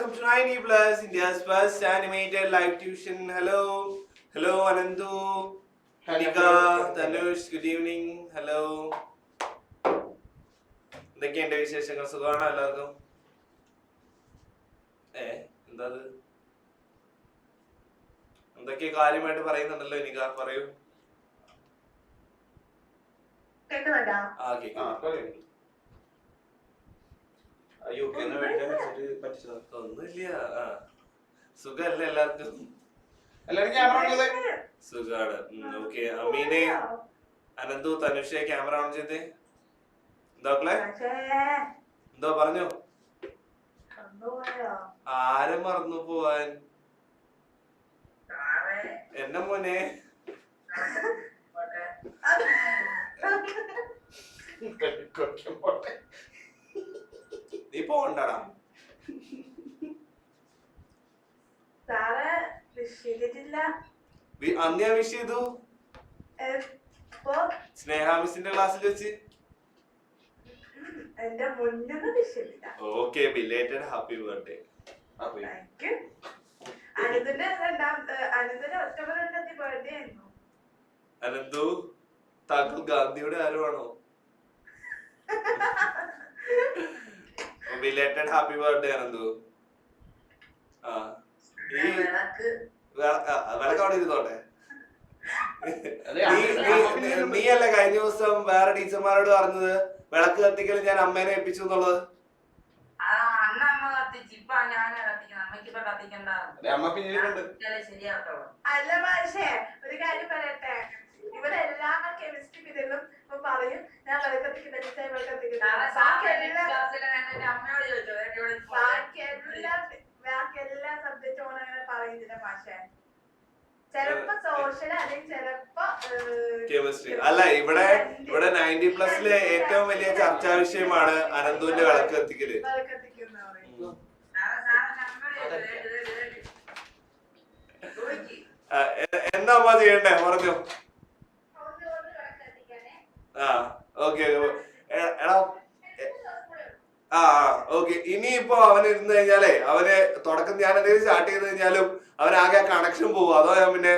welcome to 90 Plus, India's first animated live tuition. Hello, hello, Anandu, Nika, Tanush, good evening. Hello. എന്തൊക്കെയുണ്ട് വിശേഷങ്ങൾ? സുഖമാണോ എല്ലാവർക്കും? എന്താ എന്തൊക്കെ കാര്യമായിട്ട് പറയുന്നുണ്ടല്ലോ നിക, പറയൂ. ഒന്നുമില്ല. സുഖല്ലേ എല്ലാവർക്കും? സുഖാണ്. ഓക്കെ. അമീനെ, അനന്തു, തനുഷെ ക്യാമറ ഓൺ ചെയ്തേ. എന്തോ പറഞ്ഞു? ആരും മറന്നു പോവാൻ? എന്റെ മോനെ നീ പോണ്ടാടാ. അന്ന് ഞാൻ വിഷ് ചെയ്തു സ്നേഹ മിസ്സിന്റെ ക്ലാസ്സിൽ വെച്ച്. Okay, belated happy birthday. Ananthu താങ്കൾ ഗാന്ധിയുടെ ആരുമാണോ? Belated happy birthday Ananthu. വിളക്ക് അവിടെ ഇരുന്നോട്ടെ. നീയല്ലേ കഴിഞ്ഞ ദിവസം വേറെ ടീച്ചർമാരോട് പറഞ്ഞത് വിളക്ക് കത്തിക്കൽ ഞാൻ അമ്മേനെ ഏൽപ്പിച്ചു എന്നുള്ളത്? അല്ല മാഷേ, ഒരു കാര്യം പറയട്ടെ, ഇവിടെ എല്ലാം കെമിസ്ട്രി പിരിയലും പറയും ഞാൻ വിളക്കത്തിക്കുന്ന ബാക്കി എല്ലാ സബ്ജക്റ്റും അങ്ങനെ പറയുന്നില്ല മാഷേ. ചിലപ്പോ സോഷ്യൽ അല്ലെങ്കിൽ ചിലപ്പോ കെമിസ്ട്രി. അല്ല, ഇവിടെ 90 പ്ലസിലെ ഏറ്റവും വലിയ ചർച്ചാ വിഷയമാണ് അനന്തുവിന്റെ വിളക്ക് കത്തിക്കല്. എന്താ അമ്മ ചെയ്യണ്ടേ പറഞ്ഞു? ഓക്കെ എടാ. ഓക്കെ. ഇനിയിപ്പോ അവന് ഇരുന്ന് കഴിഞ്ഞാലേ അവന് തുടക്കം ഞാൻ എന്തെങ്കിലും സ്റ്റാർട്ട് ചെയ്ത് കഴിഞ്ഞാലും അവനാകെ കണക്ഷൻ പോകും. അതോ ഞാൻ പിന്നെ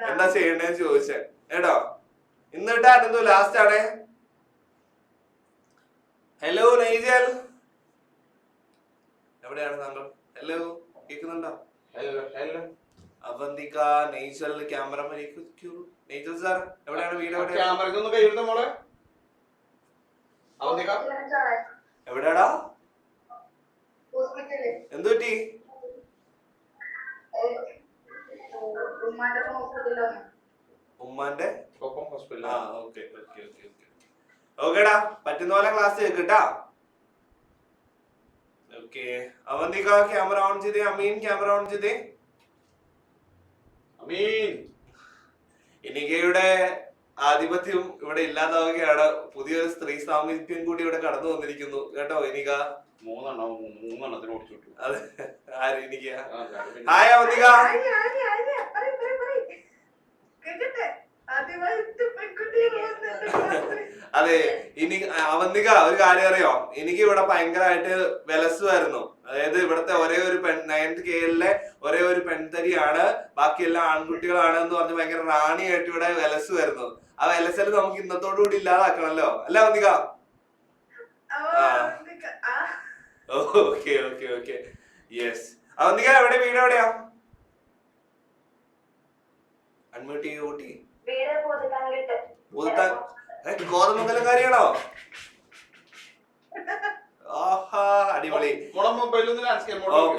എന്താ ചെയ്യണ്ടേന്ന് ചോദിച്ചേ കേട്ടോ. ഇന്നിട്ടാ എന്തോ ലാസ്റ്റ് ആണേ. ഹലോ നൈജൽ, എവിടെയാണ് താങ്കൾ? ഹലോ, കേൾക്കുന്നുണ്ടോ? Avanthika, Nigel, camera Nigel sir എവിടെയാണ്? വീട് എവിടെയാടാ? എന്തുപറ്റി? ഉമ്മാന്റെ ഓക്കേടാ, പറ്റുന്ന പോലെ ക്ലാസ് കേൾക്കട്ടാ. ഓക്കെ. അവന്തിക ക്യാമറ ഓൺ ചെയ്തേ. അമീൻ ക്യാമറ ഓൺ ചെയ്തേ. അമീൻ. ഇനികയുടെ ആധിപത്യം ഇവിടെ ഇല്ലാതാവുകയാണ്. പുതിയൊരു സ്ത്രീ സാമീപ്യം കൂടി ഇവിടെ കടന്നു വന്നിരിക്കുന്നു കേട്ടോ. ഇനിക മൂന്നെണ്ണത്തിന് ഓടിച്ചു. അതെ, ആര്? ഇനിക. ഹായ് അവന്തിക. അതെ, ഇനി അവന്തിക ഒരു കാര്യം അറിയോ? എനിക്ക് ഇവിടെ ഭയങ്കരമായിട്ട് വിലസുമായിരുന്നു. അതായത് ഇവിടത്തെ ഒരേ ഒരു 9th KLലെ ഒരേ ഒരു പെൺതരിയാണ്, ബാക്കിയെല്ലാം ആൺകുട്ടികളാണ് എന്ന് പറഞ്ഞ് ഭയങ്കര റാണിയായിട്ട് ഇവിടെ വിലസുമായിരുന്നു. ആ വിലസല് നമുക്ക് ഇന്നത്തോടു കൂടി ഇല്ലാതാക്കണല്ലോ, അല്ല Avantika? Okay okay okay, yes. Avantika എവിടെ? വീട് എവിടെയാ? അൺമ്യൂട്ട് ചെയ്യൂ കുട്ടി. കോതമംഗലംകാരിയാണോ? ആഹാ, അടിപൊളി.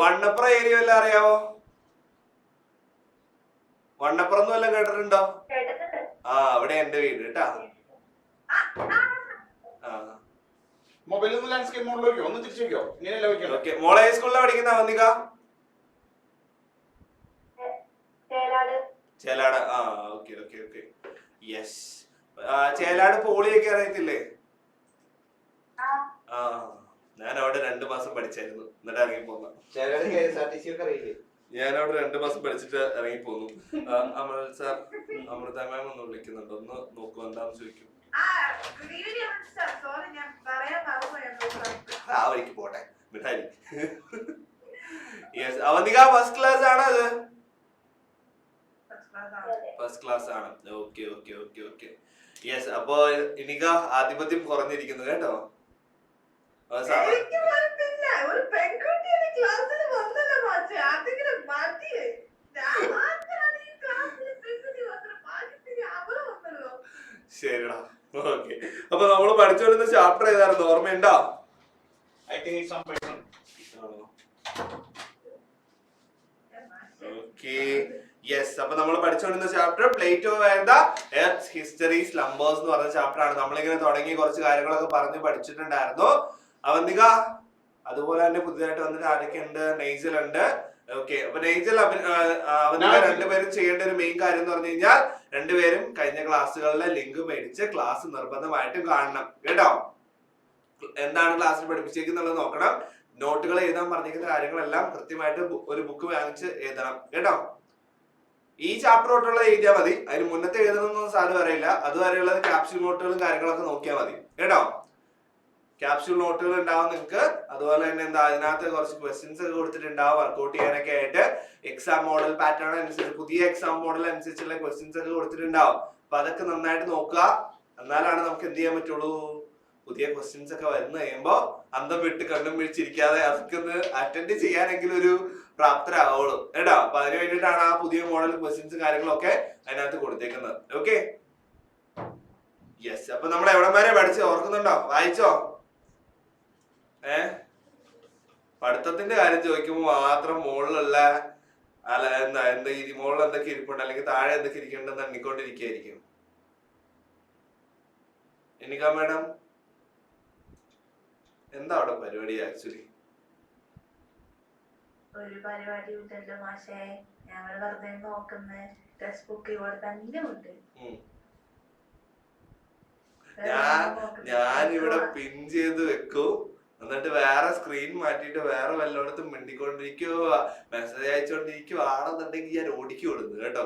വണ്ണപ്പുറം ഏരിയ വല്ല അറിയാവോ? വണ്ണപ്പുറം ഒന്നും വല്ല കേട്ടിട്ടുണ്ടോ? അവിടെ എന്റെ വീട് കേട്ടാ. മോളെ സ്കൂളിലാ പഠിക്കുന്ന Avanthika? Chelad. Okay okay okay, yes. Chelad പോളിയൊക്കെ അറിയത്തില്ലേ? ഞാൻ അവിടെ 2 മാസം പഠിച്ചായിരുന്നു, എന്നിട്ട് ഇറങ്ങി പോന്ന. ഞാൻ അവിടെ 2 മാസം പഠിച്ചിട്ട് ഇറങ്ങി പോന്നു. അമൽ സാർ, അമൃത മാം ഒന്ന് വിളിക്കുന്നുണ്ട്, ഒന്ന് നോക്കൂ എന്താന്ന് ചോദിക്കും. ആ വഴിക്ക് പോട്ടെ മിഠായി. യെസ്, അവന്തിക ഫസ്റ്റ് ക്ലാസ് ആണ് അത്? ഫസ്റ്റ് ക്ലാസ് ആണ്. Okay okay okay okay. Yes, അപ്പൊ എനിക്ക് ആധിപത്യം കുറഞ്ഞിരിക്കുന്നു കേട്ടോ. ശരിടാ, ഓക്കെ. അപ്പൊ നമ്മള് പഠിച്ചുകൊണ്ടിരുന്ന ചാപ്റ്റർ ഏതായിരുന്നു, ഓർമ്മയുണ്ടോ? Okay, yes. അപ്പൊ നമ്മൾ പഠിച്ചുകൊണ്ടിരുന്ന chapter plateau the earth history slumbers എന്ന് പറഞ്ഞ ചാപ്റ്റർ ആണ്. നമ്മളിങ്ങനെ തുടങ്ങി കുറച്ച് കാര്യങ്ങളൊക്കെ പറഞ്ഞ് പഠിച്ചിട്ടുണ്ടായിരുന്നു. അവന്തിക അതുപോലെ തന്നെ പുതിയതായിട്ട് വന്നിട്ട് ആരൊക്കെ ഉണ്ട്? നൈജൽ ഉണ്ട്. ഓക്കെ, അപ്പൊ നൈജൽ അവന്തിക രണ്ടുപേരും ചെയ്യേണ്ട ഒരു മെയിൻ കാര്യം എന്ന് പറഞ്ഞു കഴിഞ്ഞാൽ രണ്ടുപേരും കഴിഞ്ഞ ക്ലാസ്സുകളിലെ ലിങ്ക് മേടിച്ച് ക്ലാസ് നിർബന്ധമായിട്ടും കാണണം കേട്ടോ. എന്താണ് ക്ലാസ്സിൽ പഠിപ്പിച്ചേക്കുന്നുള്ളത് നോക്കണം. നോട്ടുകൾ എഴുതാൻ പറഞ്ഞിരിക്കുന്ന കാര്യങ്ങളെല്ലാം കൃത്യമായിട്ട് ഒരു ബുക്ക് വാങ്ങിച്ച് എഴുതണം കേട്ടോ. ഈ ചാപ്റ്റർ തൊട്ടുള്ള എഴുതിയാൽ മതി, അതിന് മുന്നത്തെ എഴുതണമെന്നൊന്നും സാധനം അറിയില്ല. അതുവരെയുള്ളത് ക്യാപ്സ്യൂൾ നോട്ടുകളും കാര്യങ്ങളൊക്കെ നോക്കിയാൽ മതി കേട്ടോ. ക്യാപ്സ്യൂൾ നോട്ടുകൾ ഉണ്ടാവും നിങ്ങൾക്ക്. അതുപോലെ തന്നെ എന്താ, അതിനകത്ത് കുറച്ച് ക്വസ്റ്റ്യൻസ് ഒക്കെ കൊടുത്തിട്ടുണ്ടാവും വർക്ക്ഔട്ട് ചെയ്യാനൊക്കെ ആയിട്ട്. എക്സാം മോഡൽ പാറ്റേൺ അനുസരിച്ച്, പുതിയ എക്സാം മോഡൽ അനുസരിച്ചുള്ള ക്വസ്റ്റ്യൻസ് ഒക്കെ കൊടുത്തിട്ടുണ്ടാവും. അപ്പൊ അതൊക്കെ നന്നായിട്ട് നോക്കുക. എന്നാലാണ് നമുക്ക് എന്ത് ചെയ്യാൻ പറ്റുള്ളൂ, പുതിയ ക്വസ്റ്റ്യൻസ് ഒക്കെ വരുന്ന കഴിയുമ്പോ അന്തം വിട്ട് കണ്ണും പിടിച്ചിരിക്കാതെ അതൊക്കെ ഒന്ന് അറ്റൻഡ് ചെയ്യാനെങ്കിലും ഒരു പ്രാപ്തരാവുള്ളൂ കേട്ടോ. അപ്പൊ അതിന് വേണ്ടിയിട്ടാണ് ആ പുതിയ മോഡൽ ക്വസ്റ്റ്യൻസും കാര്യങ്ങളൊക്കെ അതിനകത്ത് കൊടുത്തേക്കുന്നത്. Okay, yes. അപ്പൊ നമ്മൾ എവിടം വരെ പഠിച്ച് ഓർക്കുന്നുണ്ടോ? വായിച്ചോ? പഠിത്തത്തിന്റെ കാര്യം ചോദിക്കുമ്പോൾ മാത്രം മുകളിലുള്ള എന്താ മുകളിൽ എന്തൊക്കെ ഇരിപ്പുണ്ട് അല്ലെങ്കിൽ താഴെ എന്തൊക്കെ ഇരിക്കുന്നുണ്ടെന്ന് എണ്ണിക്കൊണ്ടിരിക്കുകയായിരിക്കും. എനിക്കാ മാഡം എന്താ അവിടെ പരിപാടി? ആക്ച്വലി ഒരു പരിപാടി ഉണ്ടല്ലോ മാഷേ, ഞങ്ങൾ വെറുതെ നോക്കുന്ന ടെക്സ്റ്റ് ബുക്ക് ഇവിടെ തന്നെ ഉണ്ട്. ഞാനിവിടെ പിൻ ചെയ്ത് വെക്കൂ, എന്നിട്ട് വേറെ സ്ക്രീൻ മാറ്റിട്ട് വേറെ വല്ലയിടത്തും മിണ്ടിക്കൊണ്ടിരിക്കോ മെസ്സേജ് അയച്ചോണ്ടിരിക്കോ ആണെന്നുണ്ടെങ്കിൽ ഞാൻ ഓടിക്കു കൊടുക്കുന്നു കേട്ടോ.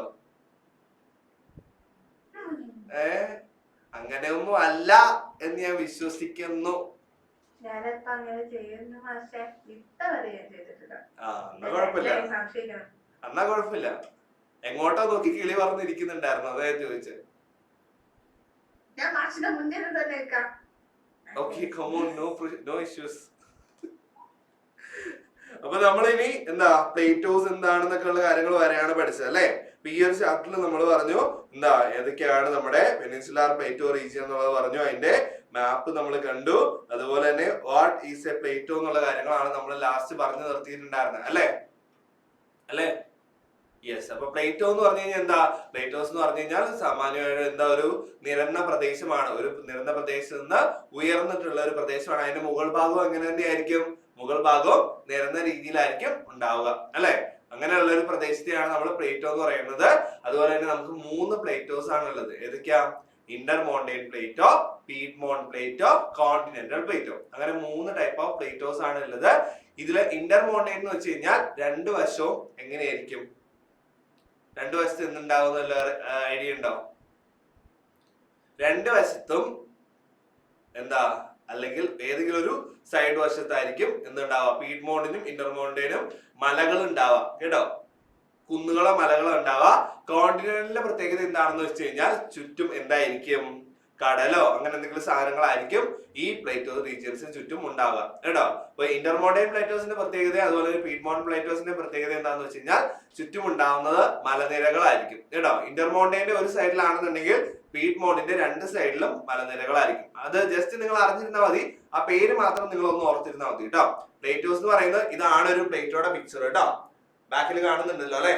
അങ്ങനെയൊന്നും അല്ല എന്ന് ഞാൻ വിശ്വസിക്കുന്നു. എന്നാ കുഴപ്പമില്ല. എങ്ങോട്ടോ നോക്കി കിളി പറഞ്ഞിരിക്കുന്നുണ്ടായിരുന്നു, അതാ ഞാൻ ചോദിച്ചത്. Okay, come on, no issues. അപ്പൊ നമ്മളിനി എന്താ പ്ലേറ്റോസ് എന്താണെന്നൊക്കെ ഉള്ള കാര്യങ്ങൾ വരെയാണ് പഠിച്ചത് അല്ലെ. ഈ ഒരു ചാപ്റ്ററിൽ നമ്മൾ പറഞ്ഞു എന്താ ഏതൊക്കെയാണ് നമ്മുടെ പെനിൻസുലാർ പ്ലേറ്റോ റീജിയൻ എന്നുള്ളത് പറഞ്ഞു. അതിന്റെ മാപ്പ് നമ്മൾ കണ്ടു. അതുപോലെ തന്നെ വാട്ട് ഈസ് എ പ്ലേറ്റോ എന്നുള്ള കാര്യങ്ങളാണ് നമ്മൾ ലാസ്റ്റ് പറഞ്ഞു നിർത്തിയിട്ടുണ്ടായിരുന്നത് അല്ലേ. യെസ്. അപ്പൊ പ്ലേറ്റോ എന്ന് പറഞ്ഞു കഴിഞ്ഞാൽ എന്താ, പ്ലേറ്റോസ് എന്ന് പറഞ്ഞു കഴിഞ്ഞാൽ സാമാന്യമായിട്ട് എന്താ ഒരു നിരന്ന പ്രദേശമാണ്. ഒരു നിരന്ന പ്രദേശത്ത് നിന്ന് ഉയർന്നിട്ടുള്ള ഒരു പ്രദേശമാണ്. അതിന്റെ മുകൾ ഭാഗവും എങ്ങനെ തന്നെയായിരിക്കും, മുകൾ ഭാഗവും നിരന്ന രീതിയിലായിരിക്കും ഉണ്ടാവുക അല്ലെ. അങ്ങനെയുള്ള ഒരു പ്രദേശത്തെയാണ് നമ്മൾ പ്ലേറ്റോ എന്ന് പറയുന്നത്. അതുപോലെ തന്നെ നമുക്ക് 3 പ്ലേറ്റോസ് ആണ് ഉള്ളത്. ഏതൊക്കെയാ? Intermontane plateau, piedmont plateau, continental plateau. അങ്ങനെ 3 ടൈപ്പ് ഓഫ് പ്ലേറ്റോസ് ആണ് ഉള്ളത്. ഇതില് ഇന്റർമോണ്ടെയ്ൻ എന്ന് വെച്ച് കഴിഞ്ഞാൽ രണ്ട് വശവും എങ്ങനെയായിരിക്കും, രണ്ടു വശത്ത് എന്തുണ്ടാവുന്ന ഐഡിയ ഉണ്ടോ? രണ്ട് വശത്തും എന്താ, അല്ലെങ്കിൽ ഏതെങ്കിലും ഒരു സൈഡ് വശത്തായിരിക്കും എന്തുണ്ടാവുക, പീഡ്മോണ്ടിനും ഇന്റർമോണ്ടിനും മലകൾ ഉണ്ടാവുക കേട്ടോ. കുന്നുകളോ മലകളോ ഉണ്ടാവുക. കോണ്ടിനെന്റിന്റെ പ്രത്യേകത എന്താണെന്ന് വെച്ച് കഴിഞ്ഞാൽ ചുറ്റും എന്തായിരിക്കും, കടലോ അങ്ങനെ എന്തെങ്കിലും സാധനങ്ങളായിരിക്കും ഈ പ്ലേറ്റോ റീജിയൻസിന് ചുറ്റും ഉണ്ടാവുക കേട്ടോ. അപ്പൊ ഇന്റർമോണ്ടെയ്ൻ പ്ലേറ്റോസിന്റെ പ്രത്യേകത അതുപോലെ പീഡ്മോണ്ട് പ്ലേറ്റോസിന്റെ പ്രത്യേകത എന്താണെന്ന് വെച്ച് കഴിഞ്ഞാൽ ചുറ്റും ഉണ്ടാവുന്നത് മലനിരകളായിരിക്കും കേട്ടോ. ഇന്റർമോണ്ടെയ്ന്റെ ഒരു സൈഡിലാണെന്നുണ്ടെങ്കിൽ പീഡ്മോണ്ടിന്റെ 2 സൈഡിലും മലനിരകളായിരിക്കും. അത് ജസ്റ്റ് നിങ്ങൾ അറിഞ്ഞിരുന്നാൽ മതി, ആ പേര് മാത്രം നിങ്ങൾ ഒന്ന് ഓർത്തിരുന്നാൽ മതി കേട്ടോ. പ്ലേറ്റോസ് എന്ന് പറയുന്നത് ഇതാണ് ഒരു പ്ലേറ്റോയുടെ പിക്ചർ കേട്ടോ. ബാക്കിൽ കാണുന്നുണ്ടല്ലോ അല്ലെ.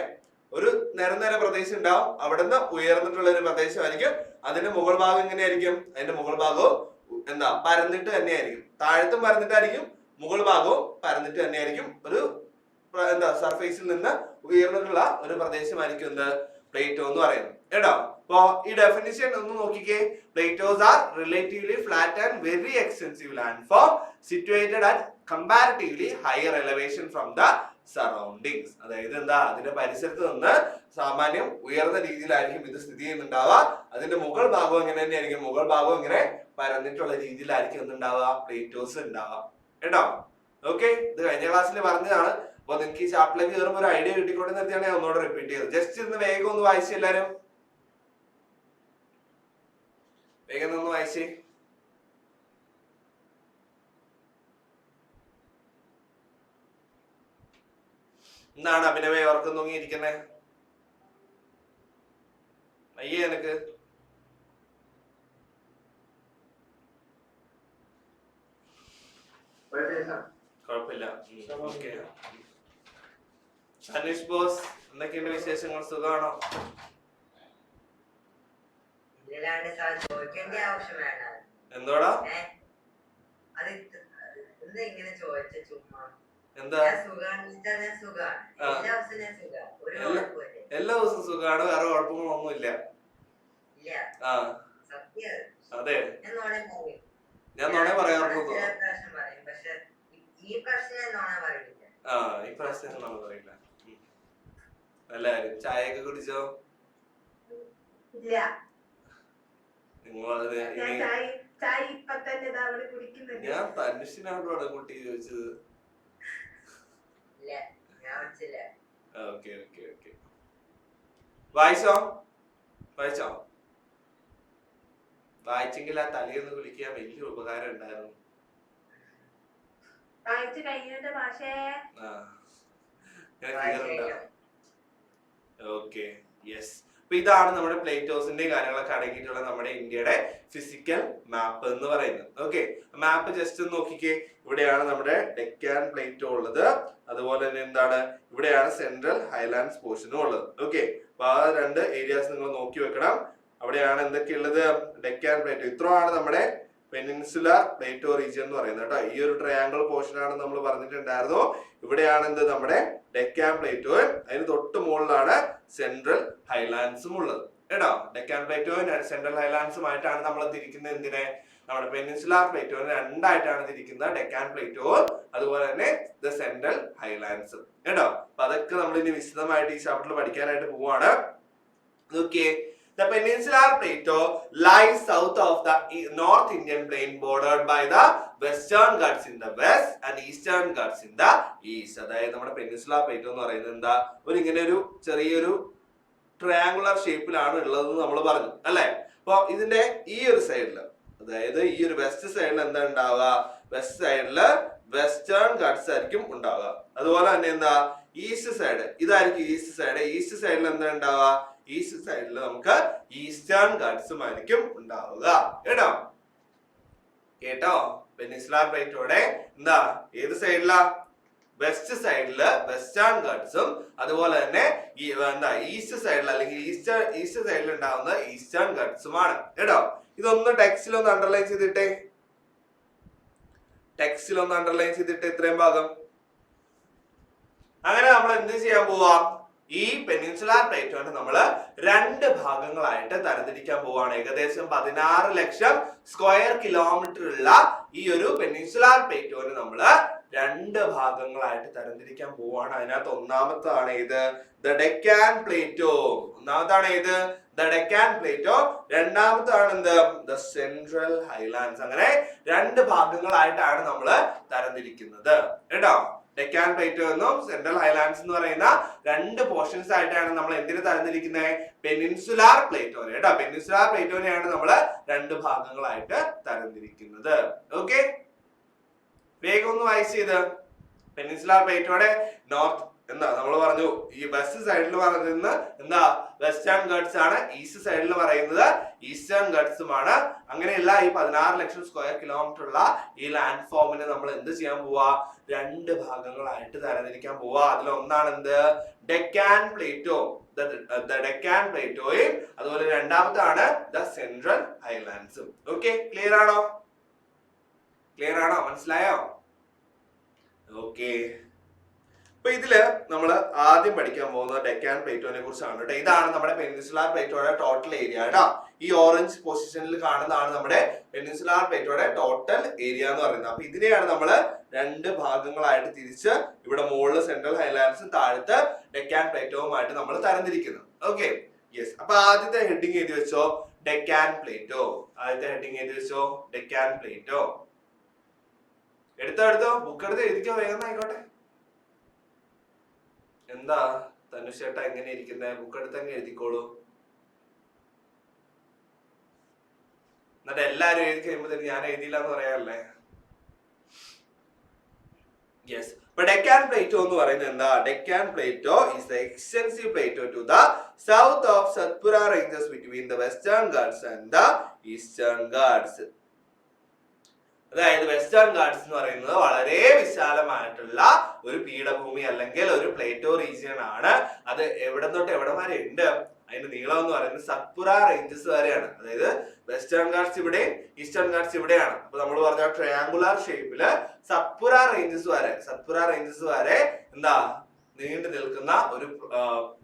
ഒരു നിരനിര പ്രദേശം ഉണ്ടാവും, അവിടുന്ന് ഉയർന്നിട്ടുള്ള ഒരു പ്രദേശമായിരിക്കും. അതിന്റെ മുകൾ ഭാഗം എങ്ങനെയായിരിക്കും, അതിന്റെ മുകൾ ഭാഗവും എന്താ പരന്നിട്ട് തന്നെയായിരിക്കും. താഴത്തും പരന്നിട്ടായിരിക്കും, മുകൾ ഭാഗവും പരന്നിട്ട് തന്നെയായിരിക്കും. ഒരു എന്താ സർഫേസിൽ നിന്ന് ഉയർന്നിട്ടുള്ള ഒരു പ്രദേശമായിരിക്കും എന്ത്, പ്ലേറ്റോ എന്ന് പറയുന്നത് കേട്ടോ. അപ്പൊ ഈ ഡെഫിനിഷൻ ഒന്ന് നോക്കിക്കേ. Plato's R relatively flat and very extensive land form situated at comparatively higher elevation from the surroundings. അതായത് എന്താ, അതിന്റെ പരിസരത്ത് നിന്ന് സാമാന്യം ഉയർന്ന രീതിയിലായിരിക്കും ഇത് സ്ഥിതി ചെയ്യുന്നുണ്ടാവുക. അതിന്റെ മുകൾ ഭാഗം എങ്ങനെ തന്നെയായിരിക്കും, മുകൾ ഭാഗം ഇങ്ങനെ പരന്നിട്ടുള്ള രീതിയിലായിരിക്കും എന്തുണ്ടാവുക, പ്ലേറ്റോസ് ഉണ്ടാവുക കേട്ടോ. ഓക്കെ, ഇത് കഴിഞ്ഞ ക്ലാസ്സിൽ പറഞ്ഞതാണ്. അപ്പൊ നിങ്ങൾക്ക് ഈ ചാപ്റ്ററിലേക്ക് കയറുമ്പോൾ ഒരു ഐഡിയ കിട്ടിക്കൊണ്ട് നിർത്തിയാണ് ഞാൻ ഒന്നുകൂടെ റിപ്പീറ്റ് ചെയ്തത്. ജസ്റ്റ് ഇന്ന് വേഗം ഒന്ന് വായിച്ചു എല്ലാരും, വേഗം ഒന്ന് വായിച്ചേ. എന്താണ് അഭിനവേ ഓർക്കം തൂങ്ങിയിരിക്കുന്നേ? അയ്യേ എനക്ക് കുഴപ്പമില്ല. ഓക്കെ, അനീഷ് ബോസ് എന്തൊക്കെയുണ്ട് വിശേഷങ്ങൾ? സുഖമാണോ? എന്തോടാ എന്താ? എല്ലാ ദിവസവും സുഖമാണ്, വേറെ കുഴപ്പങ്ങളൊന്നുമില്ല. ആ അതെ, ഞാൻ നോണേ പറയാറുള്ളൂ. ആ ഈ പ്രാവശ്യം നോണ പറയില്ല. നല്ല കാര്യം. ചായയൊക്കെ കുടിച്ചോ? നിങ്ങളത് ഞാൻ തനുഷിനോടാണ് കുട്ടി ചോദിച്ചത്. ഓക്കെ ഓക്കെ ഓക്കെ, വായിച്ചോ? വായിച്ചോ? വായിച്ചെങ്കിൽ ആ തലയൊന്ന് വിളിക്കാൻ വലിയ ഉപകാരം ഉണ്ടായിരുന്നു. Okay, yes. അപ്പൊ ഇതാണ് നമ്മുടെ പ്ലേറ്റോസിന്റെ കാര്യങ്ങളൊക്കെ അടങ്ങിയിട്ടുള്ള നമ്മുടെ ഇന്ത്യയുടെ ഫിസിക്കൽ മാപ്പ് എന്ന് പറയുന്നത്. ഓക്കെ, മാപ്പ് ജസ്റ്റ് ഒന്ന് നോക്കിക്കേ. ഇവിടെയാണ് നമ്മുടെ ഡെക്കാൻ പ്ലേറ്റോ ഉള്ളത്, അതുപോലെ തന്നെ എന്താണ് ഇവിടെയാണ് സെൻട്രൽ ഹൈലാൻഡ്സ് പോർഷനും ഉള്ളത്. ഓക്കെ, അപ്പൊ ആ രണ്ട് ഏരിയാസ് നിങ്ങൾ നോക്കി വെക്കണം. അവിടെയാണ് എന്തൊക്കെയുള്ളത്? ഡെക്കാൻ പ്ലേറ്റോ. ഇത്രയാണ് നമ്മുടെ പെനിൻസുലാർ പ്ലേറ്റോ റീജിയൻ എന്ന് പറയുന്നത് കേട്ടോ. ഈ ഒരു ട്രയാങ്കിൾ പോർഷൻ ആണ് നമ്മൾ പറഞ്ഞിട്ടുണ്ടായിരുന്നു. ഇവിടെയാണ് എന്ത് നമ്മുടെ ഡെക്കാൻ പ്ലേറ്റോയും അതിന് തൊട്ട് മുകളിലാണ് സെൻട്രൽ ഹൈലാൻഡ്സും ഉള്ളത് കേട്ടോ. ഡെക്കാൻ പ്ലേറ്റോയും സെൻട്രൽ ഹൈലാൻഡ്സുമായിട്ടാണ് നമ്മൾ തിരിക്കുന്നത്. എന്തിനെ? നമ്മുടെ പെനിൻസുലാർ പ്ലേറ്റോനെ രണ്ടായിട്ടാണ് തിരിക്കുന്നത്, ഡെക്കാൻ പ്ലേറ്റോവും അതുപോലെ തന്നെ ദ സെൻട്രൽ ഹൈലാൻഡ്സും കേട്ടോ. അപ്പൊ അതൊക്കെ നമ്മൾ ഇനി വിശദമായിട്ട് ഈ ചാപ്റ്ററിൽ പഠിക്കാനായിട്ട് പോവാണ്. Okay, the peninsular plateau lies south of the North Indian plain bordered by the Western Ghats in the west and Eastern Ghats in the east. അതായത് നമ്മുടെ പെനിൻസുലാർ പ്ലേറ്റോ എന്ന് പറയുന്നത് എന്താ, ഇങ്ങനെ ഒരു ചെറിയൊരു ട്രയാങ്കുലർ ഷേപ്പിലാണ് ഉള്ളതെന്ന് നമ്മൾ പറഞ്ഞു അല്ലെ. അപ്പൊ ഇതിന്റെ ഈ ഒരു സൈഡില്, അതായത് ഈ ഒരു വെസ്റ്റ് സൈഡിൽ എന്താ ഉണ്ടാവുക? വെസ്റ്റ് സൈഡില് വെസ്റ്റേൺ ഗട്ട്സ് ആയിരിക്കും ഉണ്ടാവുക. അതുപോലെ തന്നെ എന്താ ഈസ്റ്റ് സൈഡ്, ഇതായിരിക്കും ഈസ്റ്റ് സൈഡ്. ഈസ്റ്റ് സൈഡിൽ എന്താ ഉണ്ടാവുക? ഈസ്റ്റ് സൈഡിൽ നമുക്ക് ഈസ്റ്റേൺ ഗട്ട്സും ആയിരിക്കും ഉണ്ടാവുക കേട്ടോ. കേട്ടോ, പെനിൻസുലാർ പ്ലേറ്റോടെ എന്താ ഏത് സൈഡിലാ? വെസ്റ്റ് സൈഡില് വെസ്റ്റേൺ ഗട്ട്സും അതുപോലെ തന്നെ എന്താ ഈസ്റ്റ് സൈഡിൽ അല്ലെങ്കിൽ ഈസ്റ്റ് സൈഡിൽ ഉണ്ടാവുന്ന ഈസ്റ്റേൺ ഗട്ട്സുമാണ് കേട്ടോ. ഇതൊന്ന് ടെക്സ്റ്റിലൊന്ന് അണ്ടർലൈൻ ചെയ്തിട്ടേ, ടെക്സ്റ്റിലൊന്ന് അണ്ടർലൈൻ ചെയ്തിട്ട് ഇത്രയും ഭാഗം. അങ്ങനെ നമ്മൾ എന്ത് ചെയ്യാൻ പോവാ? ഈ പെനിൻസുലാർ പ്ലേറ്റോനെ നമ്മൾ രണ്ട് ഭാഗങ്ങളായിട്ട് തരംതിരിക്കാൻ പോവാണ്. ഏകദേശം 16 ലക്ഷം സ്ക്വയർ കിലോമീറ്റർ ഉള്ള ഈ ഒരു പെനിൻസുലാർ പ്ലേറ്റോനെ നമ്മൾ രണ്ട് ഭാഗങ്ങളായിട്ട് തരംതിരിക്കാൻ പോവാണ്. അതിനകത്ത് ഒന്നാമത്താണ് ഇത് ദ ഡെക്കാൻ പ്ലേറ്റോ. ഒന്നാമത്താണ് ഇത് ദ ഡെക്കാൻ പ്ലേറ്റോ, രണ്ടാമത്താണ് എന്ത് ദ സെൻട്രൽ ഹൈലാൻഡ്സ്. അങ്ങനെ രണ്ട് ഭാഗങ്ങളായിട്ടാണ് നമ്മൾ തരംതിരിക്കുന്നത് കേട്ടോ. ഡെക്കാൻ പ്ലേറ്റോ എന്നും സെൻട്രൽ ഹൈലാൻഡ്സ് എന്ന് പറയുന്ന രണ്ട് പോർഷൻസ് ആയിട്ടാണ് നമ്മൾ എന്തിനു തരംതിരിക്കുന്നത്? പെനിൻസുലാർ പ്ലേറ്റോനെ കേട്ടോ. പെനിൻസുലാർ പ്ലേറ്റോനെയാണ് നമ്മൾ രണ്ട് ഭാഗങ്ങളായിട്ട് തരംതിരിക്കുന്നത്. ഓക്കെ, വേഗം ഒന്ന് വായിച്ച് ചെയ്ത്. പെനിൻസുലാർ പ്ലേറ്റോയുടെ നോർത്ത് എന്താ നമ്മൾ പറഞ്ഞു, ഈ വെസ്റ്റ് സൈഡിൽ പറയുന്നത് എന്താ വെസ്റ്റേൺ ഗട്ട്സ് ആണ്, ഈസ്റ്റ് സൈഡിൽ പറയുന്നത് ഈസ്റ്റേൺ ഗട്ട്സുമാണ്. അങ്ങനെയല്ല ഈ 16 ലക്ഷം സ്ക്വയർ കിലോമീറ്റർ ഉള്ള ഈ ലാൻഡ് ഫോമിനെ നമ്മൾ എന്ത് ചെയ്യാൻ പോവാ? രണ്ട് ഭാഗങ്ങളായിട്ട് തരംതിരിക്കാൻ പോവാ. അതിലൊന്നാണ് എന്ത് ഡെക്കാൻ പ്ലേറ്റോ, ഡെക്കാൻ പ്ലേറ്റോയും അതുപോലെ രണ്ടാമത്താണ് ദ സെൻട്രൽ ഹൈലാൻഡ്സും. ഓക്കെ, ക്ലിയർ ആണോ? ക്ലിയർ ആണോ? മനസ്സിലായോ? ഓക്കെ, അപ്പൊ ഇതില് നമ്മൾ ആദ്യം പഠിക്കാൻ പോകുന്നത് ഡെക്കാൻ പ്ലേറ്റോനെ കുറിച്ചാണ് കേട്ടോ. ഇതാണ് നമ്മുടെ പെനിൻസുലാർ പ്ലേറ്റോയുടെ ടോട്ടൽ ഏരിയ കേട്ടോ. ഈ ഓറഞ്ച് പൊസിഷനിൽ കാണുന്നതാണ് നമ്മുടെ പെനിൻസുലാർ പ്ലേറ്റോയുടെ ടോട്ടൽ ഏരിയ എന്ന് പറയുന്നത്. അപ്പൊ ഇതിനെയാണ് നമ്മൾ രണ്ട് ഭാഗങ്ങളായിട്ട് തിരിച്ച് ഇവിടെ മുകളിൽ സെൻട്രൽ ഹൈലാൻഡ്സും താഴത്ത് ഡെക്കാൻ പ്ലേറ്റോവുമായിട്ട് നമ്മൾ തരംതിരിക്കുന്നത്. Okay, yes. അപ്പൊ ആദ്യത്തെ ഹെഡിങ് എഴുതി വെച്ചോ, ഡെക്കാൻ പ്ലേറ്റോ. ആദ്യത്തെ ഹെഡിങ് എഴുതി വെച്ചോ, ഡെക്കാൻ പ്ലേറ്റോ. എടുത്തോ ബുക്ക് എടുത്ത് എഴുതിക്കോ, വേഗം ആയിക്കോട്ടെ. എന്താ തനുഷേട്ടാ എങ്ങനെ ഇരിക്കുന്നേ? ബുക്ക് എടുത്ത് തന്നെ എഴുതിക്കോളൂ. എന്നിട്ട് എല്ലാരും എഴുതി കഴിയുമ്പോ ഞാൻ എഴുതിയില്ല എന്ന് പറയാറില്ലേ? യെസ്. ഇപ്പൊ ഡെക്കാൻ പ്ലേറ്റോ എന്ന് പറയുന്നത് എന്താ? Deccan Plato is the extensive plateau to the south of Satpura ranges between the Western Ghats and the Eastern Ghats. അതായത് വെസ്റ്റേൺ ഗാർഡ്സ് എന്ന് പറയുന്നത് വളരെ വിശാലമായിട്ടുള്ള ഒരു പീഠഭൂമി അല്ലെങ്കിൽ ഒരു പ്ലേറ്റോ റീജിയൻ ആണ്. അത് എവിടെ തൊട്ട് എവിടെ വരെ ഉണ്ട്? അതിന്റെ നീളം എന്ന് പറയുന്നത് സത്പുര റേഞ്ചസ് വരെയാണ്. അതായത് വെസ്റ്റേൺ ഗാർഡ്സ് ഇവിടെ, ഈസ്റ്റേൺ ഗാർഡ്സ് ഇവിടെയാണ്. അപ്പൊ നമ്മൾ പറഞ്ഞ ട്രയാങ്കുലർ ഷേപ്പില് സത്പുര റേഞ്ചസ് വരെ എന്താ നീണ്ടു നിൽക്കുന്ന ഒരു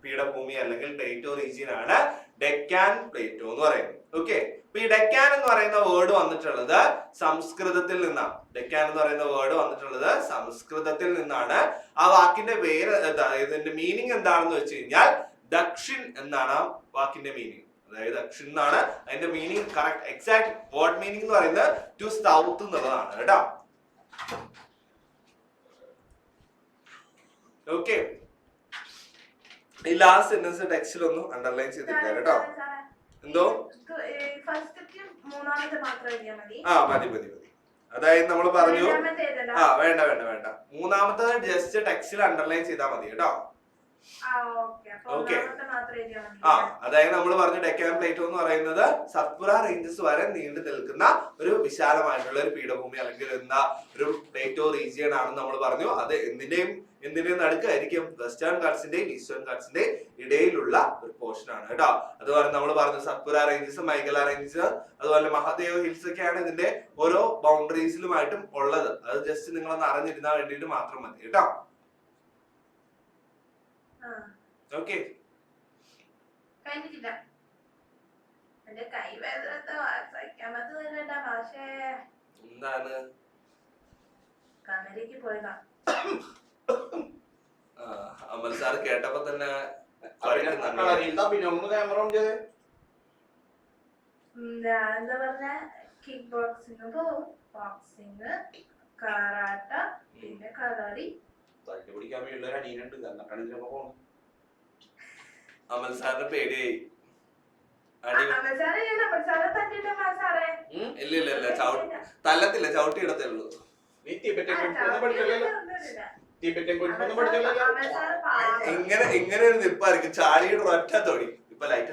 പീഠഭൂമി അല്ലെങ്കിൽ പ്ലേറ്റോ റീജിയൻ ആണ് ഡെക്കാൻ പ്ലേറ്റോ എന്ന് പറയുന്നത്. ഓക്കെ, അപ്പൊ ഈ ഡെക്കാൻ എന്ന് പറയുന്ന വേർഡ് വന്നിട്ടുള്ളത് സംസ്കൃതത്തിൽ നിന്നാണ്. ഡെക്കാൻ എന്ന് പറയുന്ന വേർഡ് വന്നിട്ടുള്ളത് സംസ്കൃതത്തിൽ നിന്നാണ്. ആ വാക്കിന്റെ പേര് ഇതിന്റെ മീനിങ് എന്താണെന്ന് വെച്ച് കഴിഞ്ഞാൽ ദക്ഷിൺ എന്നാണ് ആ വാക്കിന്റെ മീനിങ്. അതായത് ദക്ഷിൺ എന്നാണ് അതിന്റെ meaning. Correct exact word meaning എന്ന് പറയുന്നത് ടു സൗത്ത് എന്നുള്ളതാണ് കേട്ടോ. ഓക്കെ, ഈ ലാസ്റ്റ് സെന്റൻസ് ടെക്സ്റ്റിൽ ഒന്ന് അണ്ടർലൈൻ ചെയ്തിട്ടില്ല കേട്ടോ. എന്തോ മതി. അതായത് നമ്മൾ പറഞ്ഞു വേണ്ട മൂന്നാമത്തെ ജസ്റ്റ് ടെക്സ്റ്റിൽ അണ്ടർലൈൻ ചെയ്താൽ മതി കേട്ടോ. ഓക്കെ, അതായത് നമ്മൾ പറഞ്ഞു ഡെക്കാൻ പ്ലേറ്റോ എന്ന് പറയുന്നത് സത്പുര റേഞ്ചസ് വരെ നീണ്ടു നിൽക്കുന്ന ഒരു വിശാലമായിട്ടുള്ള ഒരു പീഠഭൂമി അല്ലെങ്കിൽ എന്താ ഒരു പ്ലേറ്റോ റീജിയൻ ആണെന്ന് നമ്മൾ പറഞ്ഞു. അത് എന്തിന്റെയും നടുക്കായിരിക്കും? വെസ്റ്റേൺ ഗാർഡ്സിന്റെയും ഈസ്റ്റേൺ ഗാർഡ്സിന്റെയും ഇടയിലുള്ള ഒരു പോർഷൻ ആണ് കേട്ടോ. അതുപോലെ നമ്മൾ പറഞ്ഞു സത്പുര റേഞ്ചസ്, മൈഗല റേഞ്ചസ്, അതുപോലെ മഹാദേവ് ഹിൽസ് ഒക്കെയാണ് ഇതിന്റെ ഓരോ ബൗണ്ടറീസിലുമായിട്ടും ഉള്ളത്. അത് ജസ്റ്റ് നിങ്ങളൊന്ന് അറിഞ്ഞിരുന്നാൽ വേണ്ടിയിട്ട് മാത്രം മതി കേട്ടോ. ഓക്കെ, എന്താണ് അമൽ സാർ കേട്ടപ്പോ തന്നെ എന്താ പറഞ്ഞ കിക്ക് ബോക്സിങ് പോവും, ബോക്സിങ്, കരാട്ട, പിന്നെ കളറി. അമൽ സാറിന് പേടിയായി. ഇല്ല തല്ലത്തില്ല, ചവിട്ടി ഇടത്തേ ഉള്ളൂ. ഇങ്ങനെ ഒരു നിപ്പായിരിക്കും, ചാടിയുടെ ഒറ്റ തൊടി. ഇപ്പൊ ലൈറ്റ്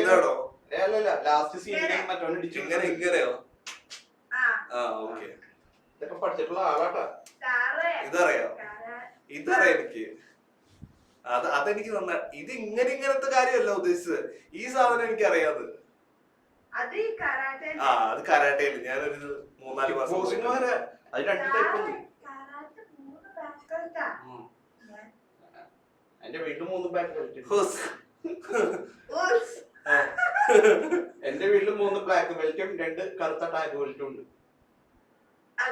ഇതാണോ? ഇങ്ങനെയോ? ഓക്കെ, ഇതൊക്കെ പഠിച്ചിട്ടുള്ള ആളാട്ടാ. ഇതറിയാം എനിക്ക്. അതെനിക്ക് നന്നായി. ഇത് ഇങ്ങനത്തെ കാര്യമല്ല ഉദ്ദേശിച്ചത്. ഈ സാധനം എനിക്ക് അറിയാത്. അത് കരാട്ടയില് ഞാനൊരു 3-4 മാസം എന്റെ വീട്ടിൽ 3 ബ്ലാക്ക് ബെൽറ്റ്. എന്റെ വീട്ടിൽ 3 ബ്ലാക്ക് ബെൽറ്റും 2 കറുത്ത ടാഗ് ബെൽറ്റും ഉണ്ട്. ആ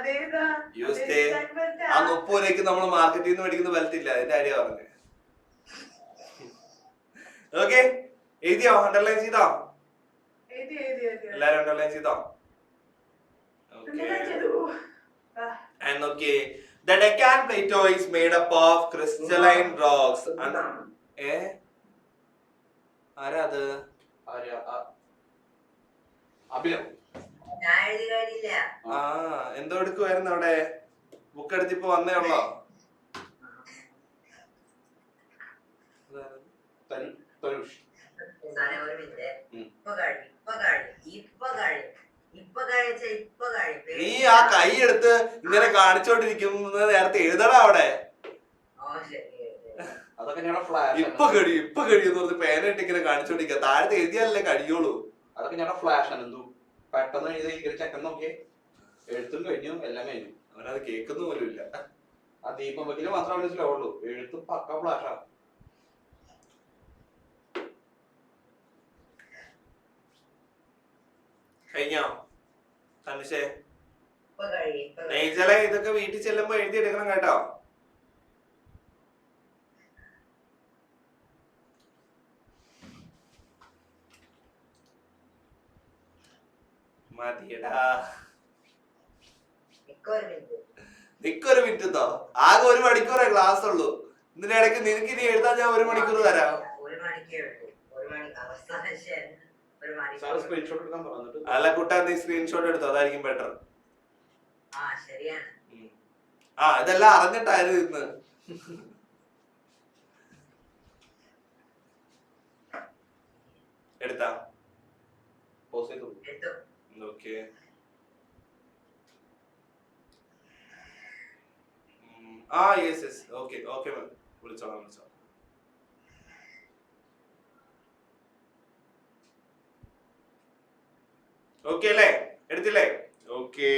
30 രൂപയ്ക്ക് നമ്മൾ മാർക്കറ്റിൽ നിന്ന് മേടിക്കുന്ന ബെൽറ്റ് ഇല്ല, അതിന്റെ കാര്യം പറഞ്ഞത്. ഓക്കെ, എഴുതിയോ? അണ്ടർലൈൻ ചെയ്തോ? എല്ലാരും അണ്ടർലൈൻ ചെയ്തോ? And okay, the Deccan Plateau is made up of crystalline rocks. ആരാ അത്? എന്തോ എടുക്കുവായിരുന്നു അവിടെ? ബുക്ക് എടുത്തിപ്പോ വന്നേ ഉള്ളോ? നീ ആ കൈ എടുത്ത് ഇങ്ങനെ കാണിച്ചോണ്ടിരിക്കുന്നത് നേരത്തെ എഴുതടാ അവിടെ. ഇപ്പൊ കഴിയും എന്ന് പറഞ്ഞ് പേന ഇട്ട് ഇങ്ങനെ കാണിച്ചോണ്ടിരിക്കുക. താഴത്തെ എഴുതിയാലല്ലേ കഴിയുള്ളൂ. അതൊക്കെ ഞങ്ങളുടെ ഫ്ലാഷ് ആണ്. എന്തോ പെട്ടെന്ന് എഴുതി ചെക്കൻ നോക്കിയേ, എഴുത്തും കഴിഞ്ഞു, എല്ലാം കഴിഞ്ഞു. അവനത് കേൾക്കുന്ന പോലും ഇല്ല. ആ ദീപം വെക്കില് മാത്രമേ അവന് സ്ലോ ഉള്ളൂ. എഴുത്തും പക്ക ഫ്ലാഷാ. കഴിഞ്ഞോ തനുഷേ? ഇതൊക്കെ വീട്ടിൽ ചെല്ലുമ്പോ എഴുതിയെടുക്കണം കേട്ടോ. മതിയടാ. നിക്കൊരു മിനിറ്റോ, ആകെ 1 മണിക്കൂറേ ക്ലാസ് ഉള്ളൂ. ഇതിന്റെ ഇടയ്ക്ക് നിനക്ക് ഇനി എഴുതാൻ ഞാൻ 1 മണിക്കൂർ തരാം. സ്ക്രീൻഷോട്ട് എടുക്കാൻ പറഞ്ഞിട്ട്. അല്ല കുട്ടാ, നീ സ്ക്രീൻഷോട്ട് എടുത്തോ, അതായിരിക്കും ബെറ്റർ. ഇതെല്ലാം അറിഞ്ഞിട്ടായിരുന്നു ഇന്ന്. എടുത്താ പോസ്റ്റ് ചെയ്തു. Okay. Yes yes, okay okay ma'am, വിളിച്ചോളാം. ഓക്കെ അല്ലേ, എടുത്തില്ലേ? ഓക്കെ.